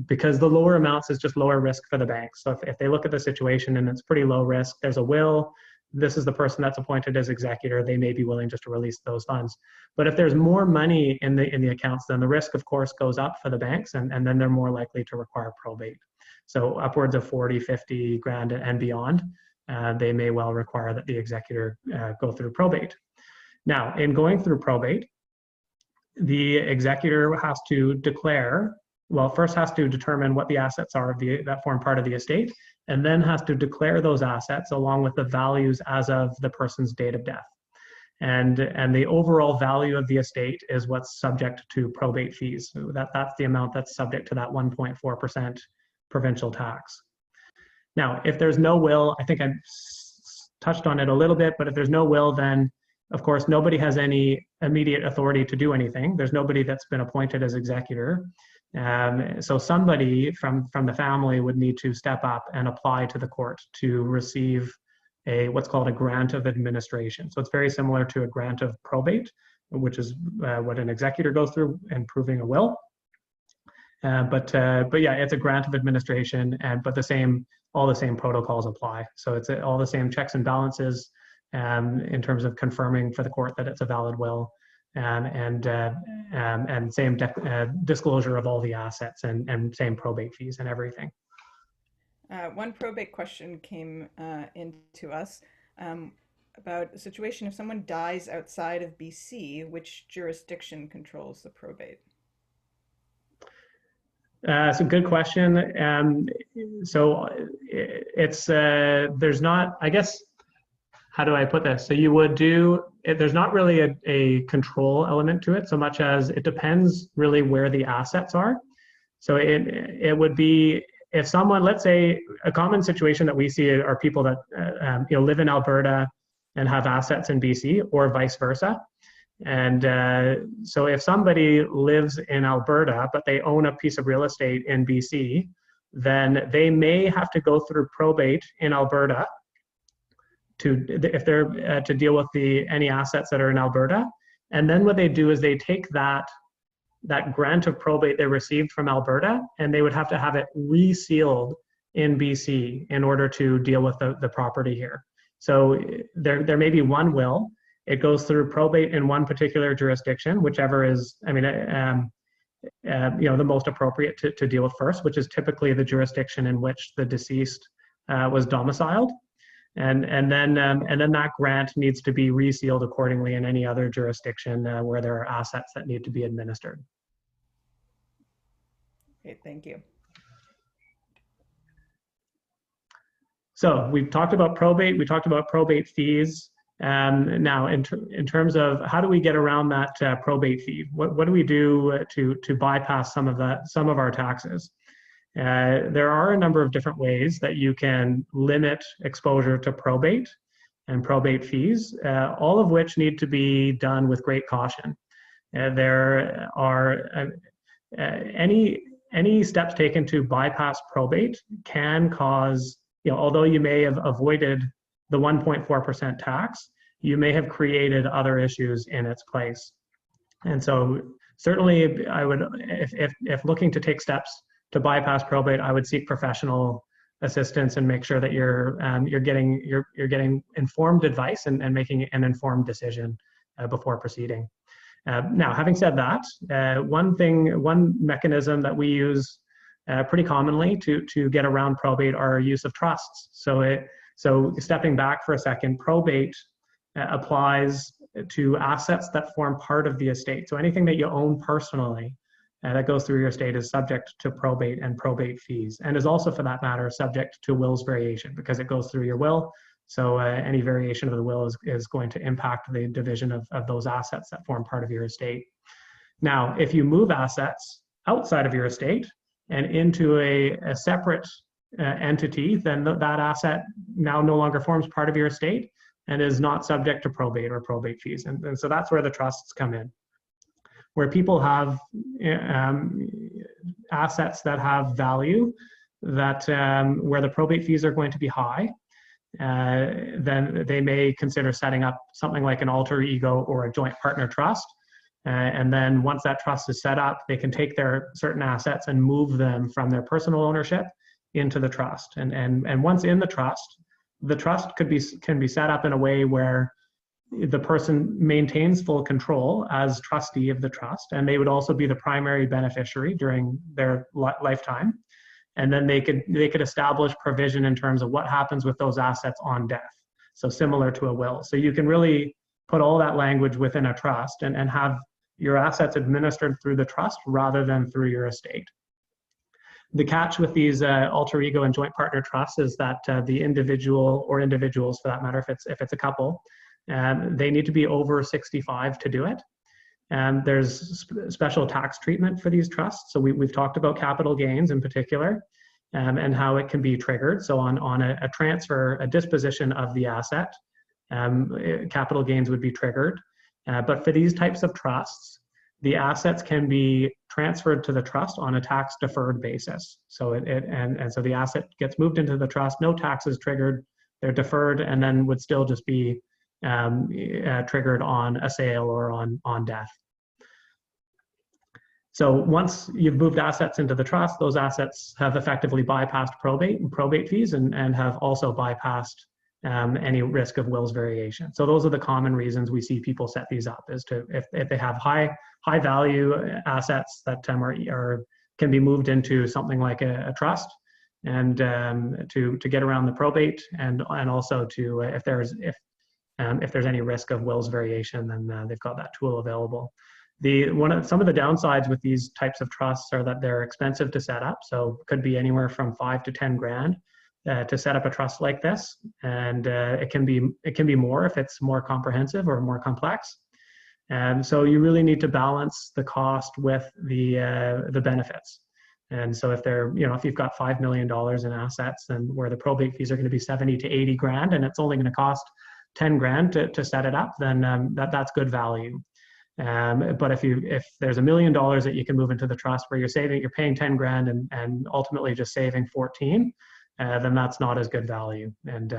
Because the lower amounts is just lower risk for the bank. So if they look at the situation and it's pretty low risk, there's a will, this is the person that's appointed as executor, they may be willing just to release those funds. But if there's more money in the accounts, then the risk of course goes up for the banks, and then they're more likely to require probate. So upwards of 40, 50 grand and beyond, they may well require that the executor go through probate. Now, in going through probate, the executor has to declare, well, first has to determine what the assets are that form part of the estate, and then has to declare those assets along with the values as of the person's date of death. and the overall value of the estate is what's subject to probate fees. So that's the amount that's subject to that 1.4% provincial tax. Now, if there's no will, I think I touched on it a little bit, but if there's no will, then of course nobody has any immediate authority to do anything. There's nobody that's been appointed as executor. So somebody from the family would need to step up and apply to the court to receive what's called a grant of administration. So it's very similar to a grant of probate, which is what an executor goes through in proving a will. But yeah, it's a grant of administration, but all the same protocols apply. So it's all the same checks and balances in terms of confirming for the court that it's a valid will, and same disclosure of all the assets, and same probate fees and everything. One probate question came into us about a situation: if someone dies outside of BC, which jurisdiction controls the probate? It's a good question. So it's there's not, I guess, how do I put this? So you would there's not really a control element to it so much as it depends really where the assets are. So it would be, if someone, let's say, a common situation that we see are people that live in Alberta and have assets in BC, or vice versa. And so if somebody lives in Alberta, but they own a piece of real estate in BC, then they may have to go through probate in Alberta to deal with any assets that are in Alberta. And then what they do is they take that grant of probate they received from Alberta, and they would have to have it resealed in BC in order to deal with the property here. So there may be one will. It goes through probate in one particular jurisdiction, whichever is, the most appropriate to deal with first, which is typically the jurisdiction in which the deceased was domiciled, and then that grant needs to be resealed accordingly in any other jurisdiction where there are assets that need to be administered. Okay, thank you. So we've talked about probate. We talked about probate fees. Now, in terms of how do we get around that probate fee? What do we do to bypass some of our taxes? There are a number of different ways that you can limit exposure to probate and probate fees, all of which need to be done with great caution. There are any steps taken to bypass probate can cause, although you may have avoided the 1.4% tax, you may have created other issues in its place. And so certainly I would, if looking to take steps to bypass probate, I would seek professional assistance and make sure that you're getting informed advice and making an informed decision before proceeding. Now, having said that, one mechanism that we use pretty commonly to get around probate are use of trusts. So stepping back for a second, probate applies to assets that form part of the estate. So anything that you own personally that goes through your estate is subject to probate and probate fees, and is also, for that matter, subject to will's variation because it goes through your will. So any variation of the will is going to impact the division of those assets that form part of your estate. Now, if you move assets outside of your estate and into a separate entity, then that asset now no longer forms part of your estate and is not subject to probate or probate fees. And so that's where the trusts come in, where people have assets that have value, that where the probate fees are going to be high, then they may consider setting up something like an alter ego or a joint partner trust. And then once that trust is set up, they can take their certain assets and move them from their personal ownership into the trust. And once in the trust can be set up in a way where the person maintains full control as trustee of the trust, and they would also be the primary beneficiary during their lifetime. And then they could establish provision in terms of what happens with those assets on death. So similar to a will. So you can really put all that language within a trust and have your assets administered through the trust rather than through your estate. The catch with these alter ego and joint partner trusts is that the individual, or individuals for that matter, if it's a couple, They need to be over 65 to do it. There's special tax treatment for these trusts. So we've talked about capital gains in particular, and how it can be triggered. So on a transfer, a disposition of the asset, capital gains would be triggered. But for these types of trusts, the assets can be transferred to the trust on a tax deferred basis. So so the asset gets moved into the trust, no taxes triggered, they're deferred, and then would still just be triggered on a sale or on death. So once you've moved assets into the trust, those assets have effectively bypassed probate fees and have also bypassed any risk of wills variation. So those are the common reasons we see people set these up, is to if they have high value assets that can be moved into something like a trust, and to get around the probate, and also to if there's any risk of wills variation, then they've got that tool available. Some of the downsides with these types of trusts are that they're expensive to set up. So it could be anywhere from $5 to $10 grand to set up a trust like this, and it can be more if it's more comprehensive or more complex. So you really need to balance the cost with the benefits. And so if you've got $5 million in assets, and where the probate fees are going to be 70 to 80 grand, and it's only going to cost 10 grand to set it up, then that's good value. But if there's $1 million that you can move into the trust, where you're paying 10 grand and ultimately just saving 14, then that's not as good value, and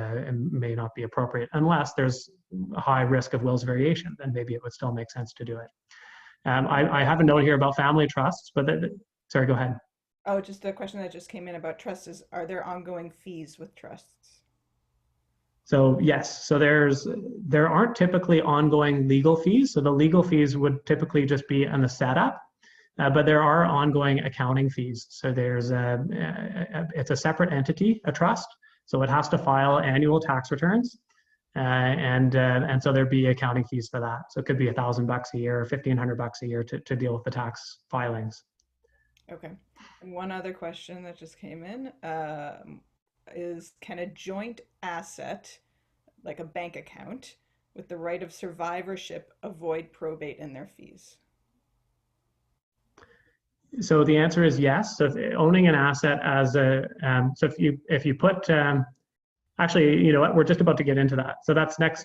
may not be appropriate unless there's a high risk of wills variation. Then maybe it would still make sense to do it. I have a note here about family trusts, but sorry, go ahead. Oh, just a question that just came in about trusts is, are there ongoing fees with trusts? So yes, so there aren't typically ongoing legal fees. So the legal fees would typically just be on the setup, but there are ongoing accounting fees. So it's a separate entity, a trust. So it has to file annual tax returns, and so there'd be accounting fees for that. So it could be $1,000 a year or $1,500 a year to deal with the tax filings. Okay. And one other question that just came in is, can a joint asset, like a bank account, with the right of survivorship avoid probate and their fees? So the answer is yes. So if owning an asset as so if you put, actually, you know what, we're just about to get into that. So that's next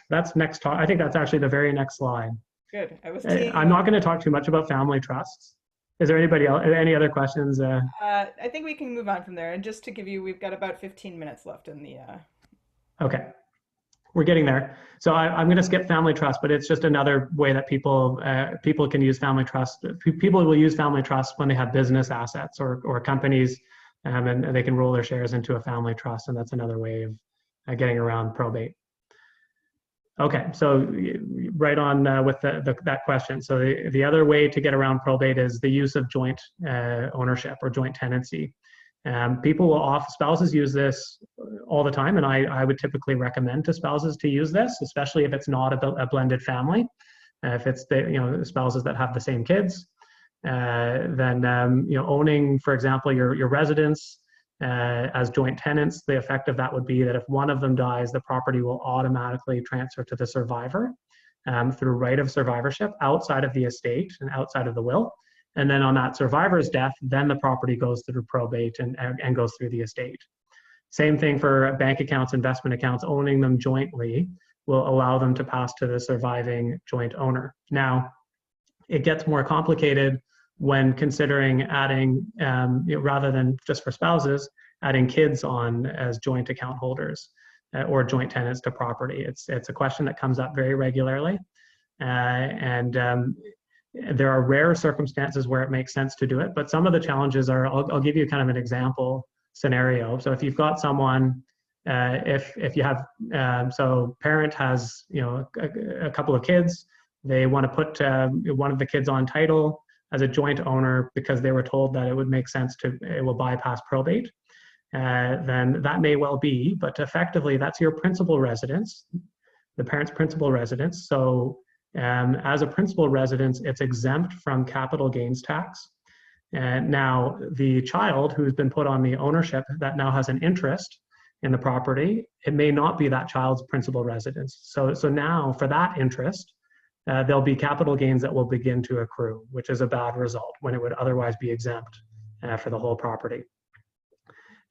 talk. I think that's actually the very next slide. Good. I'm not going to talk too much about family trusts. Is there anybody else, any other questions? I think we can move on from there. And just to give you, we've got about 15 minutes left in the... Okay, we're getting there. So I'm going to skip family trust, but it's just another way that people can use family trust. People will use family trust when they have business assets or companies, and they can roll their shares into a family trust, and that's another way of getting around probate. Okay, so right on with that question. So the other way to get around probate is the use of joint ownership or joint tenancy. Spouses use this all the time, and I would typically recommend to spouses to use this, especially if it's not a blended family. If it's the spouses that have the same kids, then owning, for example, your residence as joint tenants, the effect of that would be that if one of them dies, the property will automatically transfer to the survivor through right of survivorship outside of the estate and outside of the will. And then on that survivor's death, then the property goes through probate and goes through the estate. Same thing for bank accounts, investment accounts. Owning them jointly will allow them to pass to the surviving joint owner. Now, it gets more complicated when considering adding, rather than just for spouses, adding kids on as joint account holders or joint tenants to property. It's a question that comes up very regularly. There are rare circumstances where it makes sense to do it, but some of the challenges are, I'll give you kind of an example scenario. So if you've got someone, if you have, so parent has, a couple of kids, they want to put one of the kids on title as a joint owner because they were told that it would make sense it will bypass probate, then that may well be, but effectively that's your principal residence, the parent's principal residence. So as a principal residence, it's exempt from capital gains tax. And now the child who's been put on the ownership that now has an interest in the property, it may not be that child's principal residence. So now for that interest, there'll be capital gains that will begin to accrue, which is a bad result when it would otherwise be exempt for the whole property.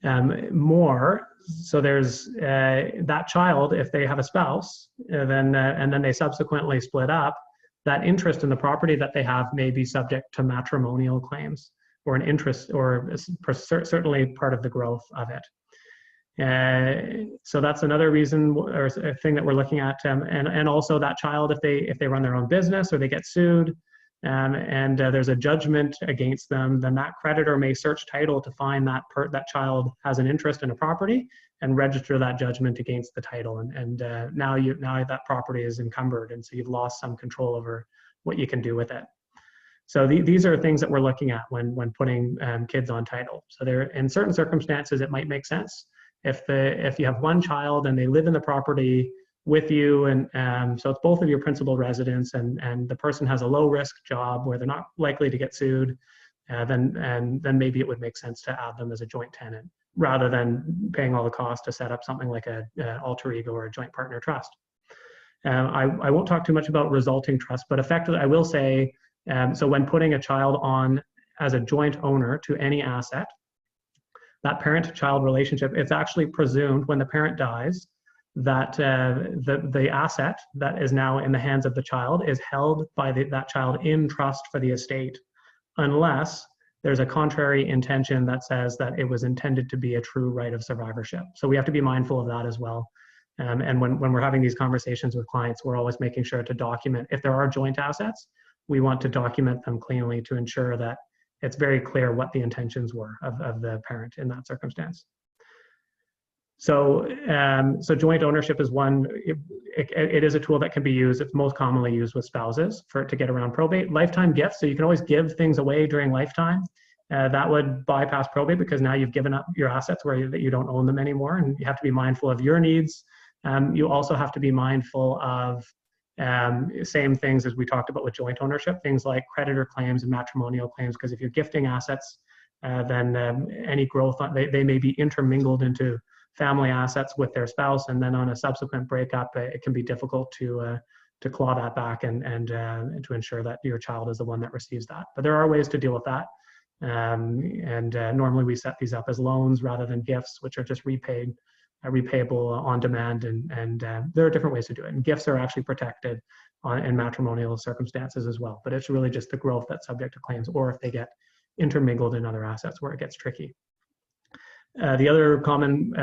So there's that child, if they have a spouse, and then they subsequently split up, that interest in the property that they have may be subject to matrimonial claims, or an interest, or certainly part of the growth of it. So that's another reason or a thing that we're looking at, and also that child, if they run their own business or they get sued, and there's a judgment against them, then that creditor may search title to find that child has an interest in a property and register that judgment against the title, and now that property is encumbered, and so you've lost some control over what you can do with it. So these are things that we're looking at when putting kids on title. So there, in certain circumstances, it might make sense. If you have one child and they live in the property with you, and so it's both of your principal residents, and the person has a low risk job where they're not likely to get sued, then maybe it would make sense to add them as a joint tenant rather than paying all the cost to set up something like a alter ego or a joint partner trust. I won't talk too much about resulting trust, but effectively I will say, so when putting a child on as a joint owner to any asset, that parent-to-child relationship, it's actually presumed when the parent dies that the asset that is now in the hands of the child is held by that child in trust for the estate, unless there's a contrary intention that says that it was intended to be a true right of survivorship. So we have to be mindful of that as well. And when we're having these conversations with clients, we're always making sure to document, if there are joint assets, we want to document them cleanly to ensure that it's very clear what the intentions were of the parent in that circumstance. So joint ownership is one. It is a tool that can be used. It's most commonly used with spouses to get around probate. Lifetime gifts, so you can always give things away during lifetime. That would bypass probate because now you've given up your assets where you don't own them anymore, and you have to be mindful of your needs. You also have to be mindful of same things as we talked about with joint ownership, things like creditor claims and matrimonial claims, because if you're gifting assets, then any growth, they may be intermingled into family assets with their spouse, and then on a subsequent breakup, it can be difficult to claw that back and to ensure that your child is the one that receives that. But there are ways to deal with that, and normally we set these up as loans rather than gifts, which are just repayable on demand, and there are different ways to do it. And gifts are actually protected in matrimonial circumstances as well, but it's really just the growth that's subject to claims, or if they get intermingled in other assets where it gets tricky. The other common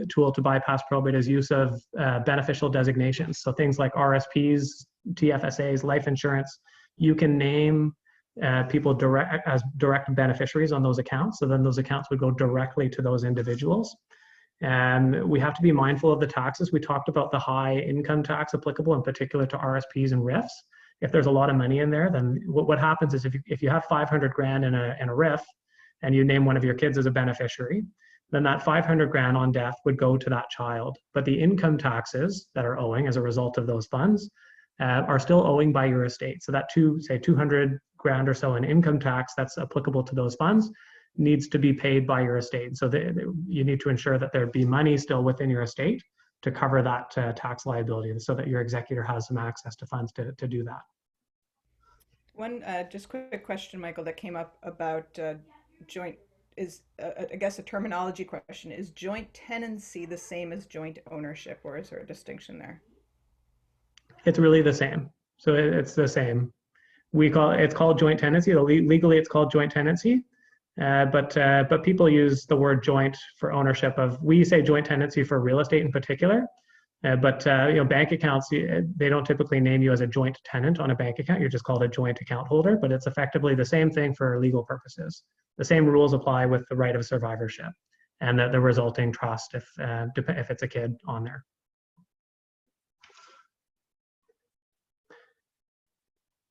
tool to bypass probate is use of beneficial designations. So things like RSPs, TFSAs, life insurance. You can name people as direct beneficiaries on those accounts. So then those accounts would go directly to those individuals. And we have to be mindful of the taxes. We talked about the high income tax applicable in particular to RSPs and RIFs. If there's a lot of money in there, then what happens is if you have 500 grand in a RIF and you name one of your kids as a beneficiary, then that 500 grand on death would go to that child. But the income taxes that are owing as a result of those funds are still owing by your estate. So that say 200 grand or so in income tax that's applicable to those funds needs to be paid by your estate. So you need to ensure that there be money still within your estate to cover that tax liability, so that your executor has some access to funds to do that. One just quick question, Michael, that came up about joint is, I guess, a terminology question. Is joint tenancy the same as joint ownership, or is there a distinction there? It's really the same. So it's the same. It's called joint tenancy. Legally, it's called joint tenancy. But people use the word joint for ownership of, we say joint tenancy for real estate in particular, but bank accounts, they don't typically name you as a joint tenant on a bank account. You're just called a joint account holder, but it's effectively the same thing for legal purposes. The same rules apply with the right of survivorship and the resulting trust if it's a kid on there.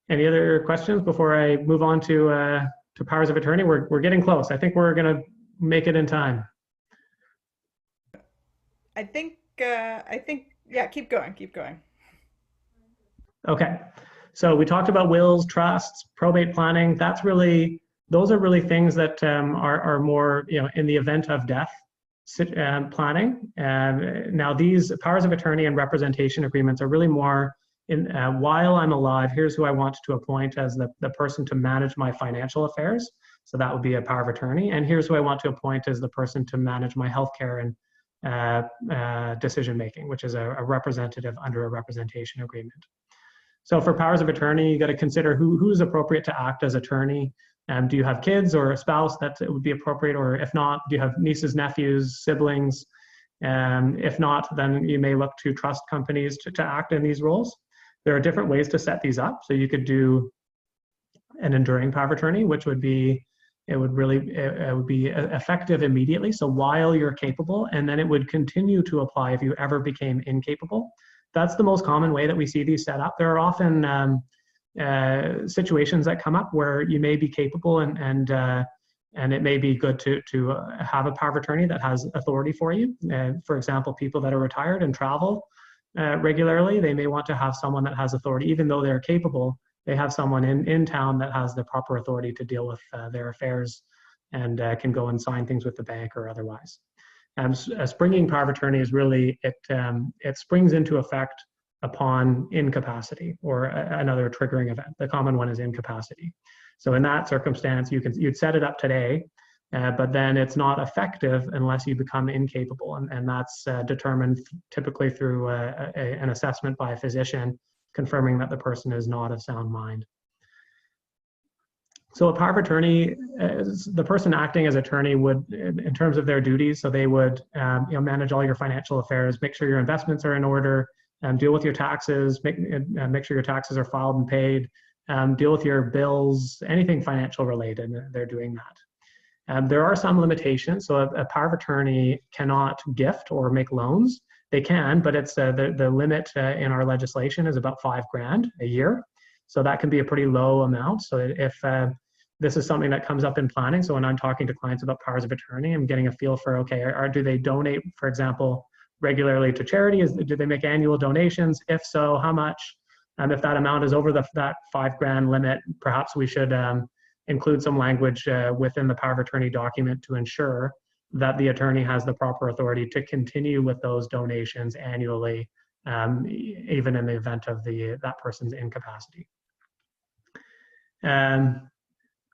Any other questions before I move on to powers of attorney? We're getting close. I think we're gonna make it in time. I think yeah, keep going. Okay. So we talked about wills, trusts, probate planning. Those are really things that are more, in the event of death. planning. Now, these powers of attorney and representation agreements are really more in while I'm alive, here's who I want to appoint as the person to manage my financial affairs. So that would be a power of attorney. And here's who I want to appoint as the person to manage my healthcare and decision making, which is a representative under a representation agreement. So for powers of attorney, you got to consider who's appropriate to act as attorney. Do you have kids or a spouse that would be appropriate? Or if not, do you have nieces, nephews, siblings? If not, then you may look to trust companies to act in these roles. There are different ways to set these up. So you could do an enduring power of attorney, which would be, it would be effective immediately. So while you're capable, and then it would continue to apply if you ever became incapable. That's the most common way that we see these set up. There are often situations that come up where you may be capable and it may be good to have a power of attorney that has authority for you. For example, people that are retired and travel regularly, they may want to have someone that has authority, even though they're capable. They have someone in town that has the proper authority to deal with their affairs and can go and sign things with the bank or otherwise. A springing power of attorney is really, it springs into effect upon incapacity or another triggering event. The common one is incapacity. So in that circumstance, you'd set it up today, but then it's not effective unless you become incapable, and that's determined typically through an assessment by a physician confirming that the person is not of sound mind. So a power of attorney, the person acting as attorney would, in terms of their duties, so they would manage all your financial affairs, make sure your investments are in order, deal with your taxes, make sure your taxes are filed and paid, deal with your bills, anything financial related, they're doing that. There are some limitations. So a power of attorney cannot gift or make loans. They can, but it's the limit in our legislation is about $5,000 a year. So that can be a pretty low amount. So if this is something that comes up in planning, so when I'm talking to clients about powers of attorney, I'm getting a feel for, okay, do they donate, for example, regularly to charity? Do they make annual donations? If so, how much? If that amount is over that $5,000 limit, perhaps we should include some language within the power of attorney document to ensure that the attorney has the proper authority to continue with those donations annually, even in the event of that person's incapacity.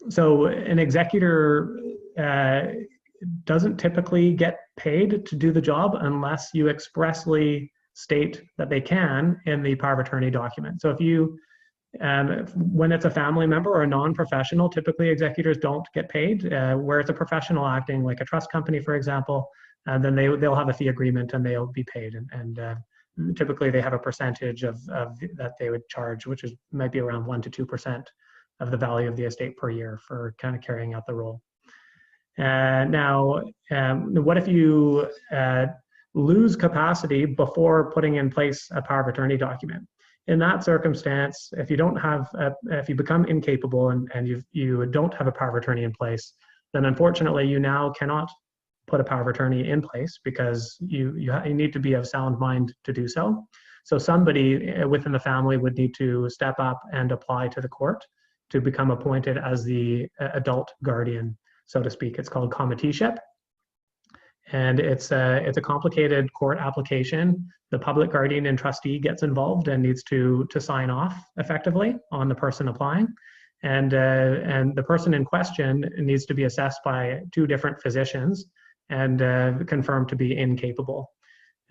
So an executor doesn't typically get paid to do the job unless you expressly state that they can in the power of attorney document. So if you, when it's a family member or a non-professional, typically executors don't get paid. Where it's a professional acting, like a trust company, for example, then they'll have a fee agreement and they'll be paid. And typically they have a percentage of that they would charge, which might be around 1 to 2% of the value of the estate per year for kind of carrying out the role. Now, what if you lose capacity before putting in place a power of attorney document? In that circumstance, if you don't have, if you become incapable and you don't have a power of attorney in place, then unfortunately you now cannot put a power of attorney in place because you need to be of sound mind to do so. So somebody within the family would need to step up and apply to the court to become appointed as the adult guardian, so to speak. It's called committeeship. And it's a complicated court application. The public guardian and trustee gets involved and needs to sign off effectively on the person applying. And the person in question needs to be assessed by 2 different physicians and confirmed to be incapable.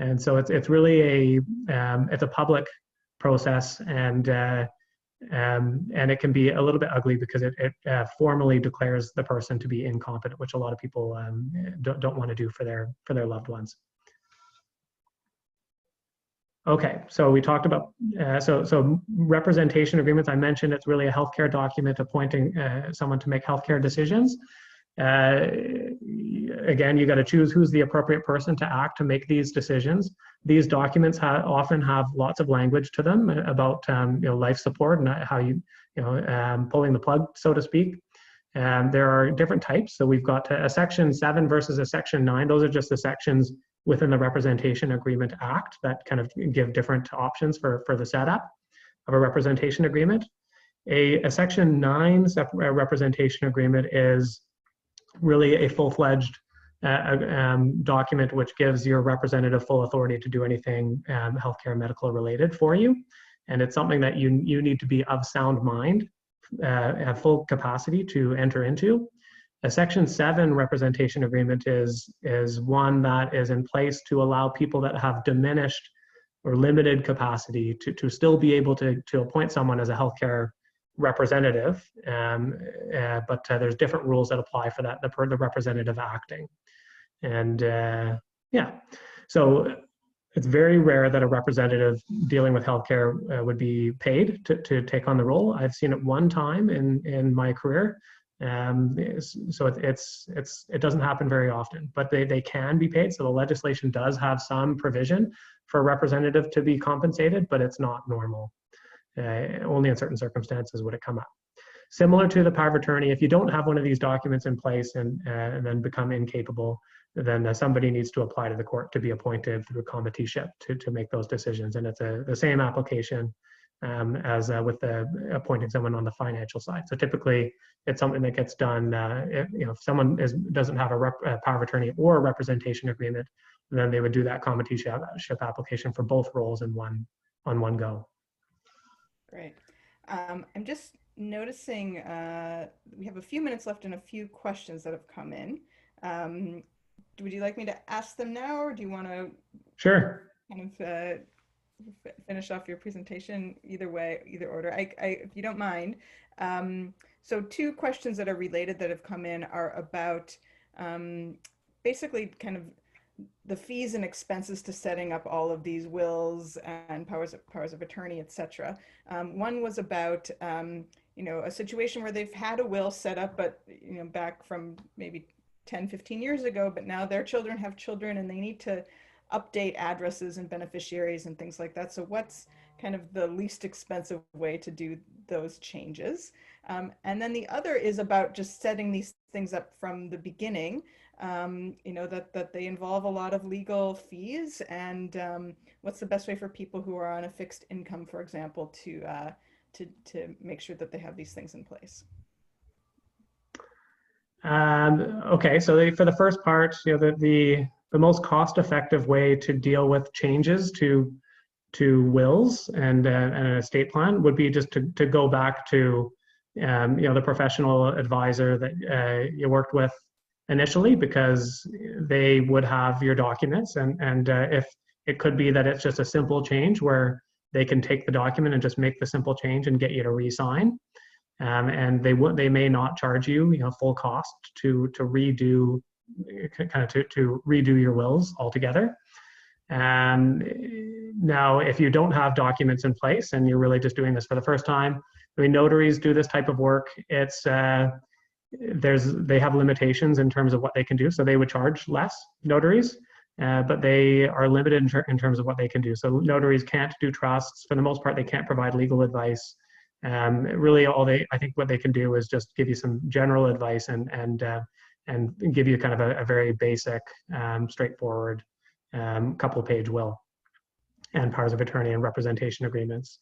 And so it's really it's a public process, and it can be a little bit ugly because it formally declares the person to be incompetent, which a lot of people don't want to do for their loved ones. Okay, so we talked about so representation agreements. I mentioned it's really a healthcare document appointing someone to make healthcare decisions. Again, you got to choose who's the appropriate person to act to make these decisions. These documents often have lots of language to them about life support and how pulling the plug, so to speak. There are different types. So we've got a Section 7 versus a Section 9. Those are just the sections within the Representation Agreement Act that kind of give different options for the setup of a representation agreement. A Section 9 representation agreement is really a full-fledged document which gives your representative full authority to do anything healthcare medical related for you. And it's something that you need to be of sound mind, have full capacity to enter into. A Section 7 representation agreement is one that is in place to allow people that have diminished or limited capacity to still be able to appoint someone as a healthcare representative, but there's different rules that apply for that, the representative acting. And yeah, so it's very rare that a representative dealing with healthcare would be paid to take on the role. I've seen it one time in my career. So it doesn't happen very often, but they can be paid. So the legislation does have some provision for a representative to be compensated, but it's not normal. Only in certain circumstances would it come up. Similar to the power of attorney, if you don't have one of these documents in place and then become incapable, then somebody needs to apply to the court to be appointed through committeeship to make those decisions. And it's the same application as with appointing someone on the financial side. So typically, it's something that gets done. If someone doesn't have a power of attorney or a representation agreement, then they would do that committeeship application for both roles on one go. Great. I'm just noticing we have a few minutes left and a few questions that have come in. Would you like me to ask them now, or do you want to? Sure. Kind of finish off your presentation either way, either order. If you don't mind. So two questions that are related that have come in are about basically kind of the fees and expenses to setting up all of these wills and powers of attorney, etc. One was about a situation where they've had a will set up, but back from maybe 10, 15 years ago, but now their children have children and they need to update addresses and beneficiaries and things like that. So what's kind of the least expensive way to do those changes? And then the other is about just setting these things up from the beginning, that they involve a lot of legal fees, and what's the best way for people who are on a fixed income, for example, to make sure that they have these things in place? Okay, so for the first part, the most cost-effective way to deal with changes to wills and an estate plan would be just to go back to the professional advisor that you worked with initially, because they would have your documents, and if it could be that it's just a simple change where they can take the document and just make the simple change and get you to re-sign. And they may not charge you full cost to redo your wills altogether. Now, if you don't have documents in place and you're really just doing this for the first time, notaries do this type of work. They have limitations in terms of what they can do, so they would charge less, notaries, but they are limited in terms of what they can do. So notaries can't do trusts. For the most part, they can't provide legal advice. Really, I think what they can do is just give you some general advice and give you kind of a very basic, straightforward couple-page will and powers of attorney and representation agreements.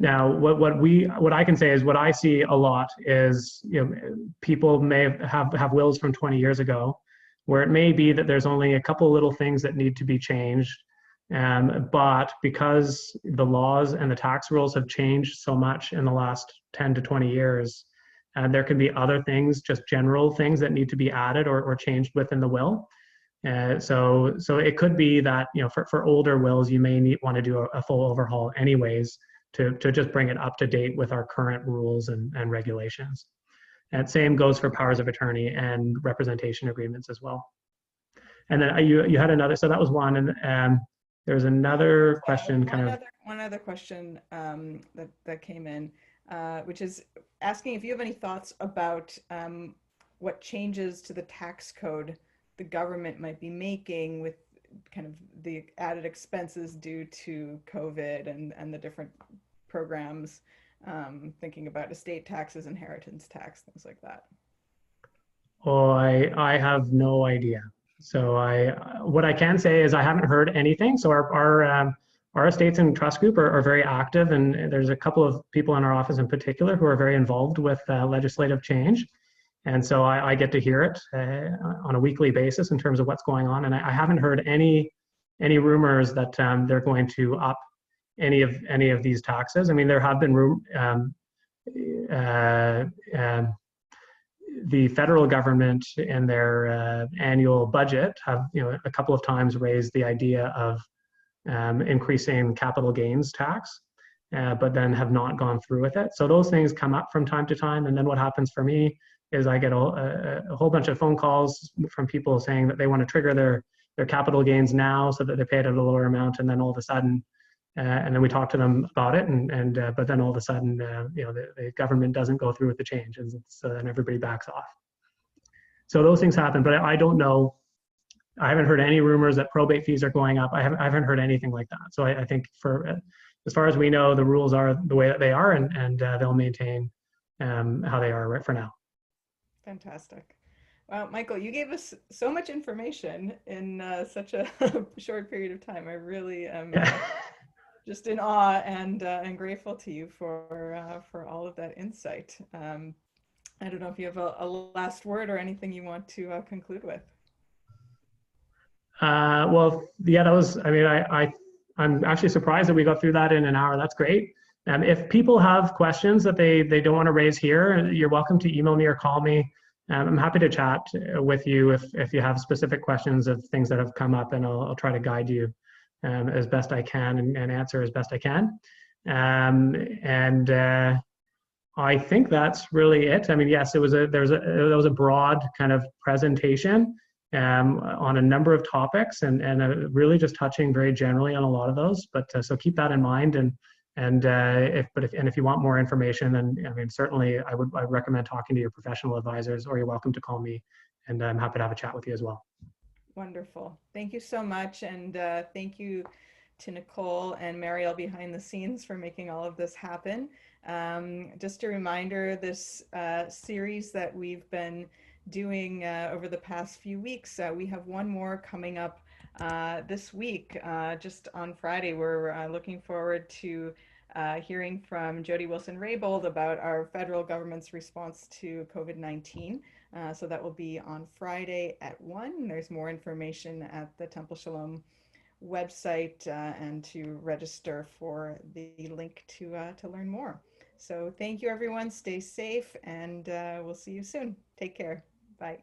Now, what I can say is what I see a lot is people may have wills from 20 years ago, where it may be that there's only a couple little things that need to be changed. But because the laws and the tax rules have changed so much in the last 10 to 20 years, there can be other things, just general things that need to be added or changed within the will. So it could be that for older wills, you may want to do a full overhaul anyways to just bring it up to date with our current rules and regulations. And same goes for powers of attorney and representation agreements as well. And then you had another, so that was one, and there's another question. One other question that came in, which is asking if you have any thoughts about what changes to the tax code the government might be making with kind of the added expenses due to COVID and the different programs, thinking about estate taxes, inheritance tax, things like that. Oh, I have no idea. So what I can say is I haven't heard anything. So our estates and trust group are very active, and there's a couple of people in our office in particular who are very involved with legislative change. And so I get to hear it on a weekly basis in terms of what's going on. And I haven't heard any rumors that they're going to up any of these taxes. I mean, there have been the federal government in their annual budget have, a couple of times raised the idea of increasing capital gains tax, but then have not gone through with it. So those things come up from time to time. And then what happens for me is I get a whole bunch of phone calls from people saying that they want to trigger their capital gains now so that they pay it at a lower amount. And then all of a sudden, and then we talk to them about it, but then all of a sudden, the government doesn't go through with the change, and so then everybody backs off. So those things happen, but I don't know. I haven't heard any rumors that probate fees are going up. I haven't heard anything like that. So I think as far as we know, the rules are the way that they are, and they'll maintain how they are right for now. Fantastic. Well, Michael, you gave us so much information in such a short period of time. I really am just in awe and grateful to you for all of that insight. I don't know if you have a last word or anything you want to conclude with. Well, yeah, that was. I mean, I'm actually surprised that we got through that in an hour. That's great. If people have questions that they don't want to raise here, you're welcome to email me or call me. I'm happy to chat with you if you have specific questions of things that have come up, and I'll try to guide you as best I can and answer as best I can. I think that's really it. I mean, yes, there was a broad kind of presentation on a number of topics, and really just touching very generally on a lot of those. But so keep that in mind, and if you want more information, then I mean, certainly I would recommend talking to your professional advisors, or you're welcome to call me, and I'm happy to have a chat with you as well. Wonderful. Thank you so much. And thank you to Nicole and Mariel behind the scenes for making all of this happen. Just a reminder, this series that we've been doing over the past few weeks, we have one more coming up this week, just on Friday. We're looking forward to hearing from Jody Wilson-Raybould about our federal government's response to COVID-19. So that will be on Friday at 1. There's more information at the Temple Sholom website and to register for the link to learn more. So thank you, everyone. Stay safe, and we'll see you soon. Take care. Bye.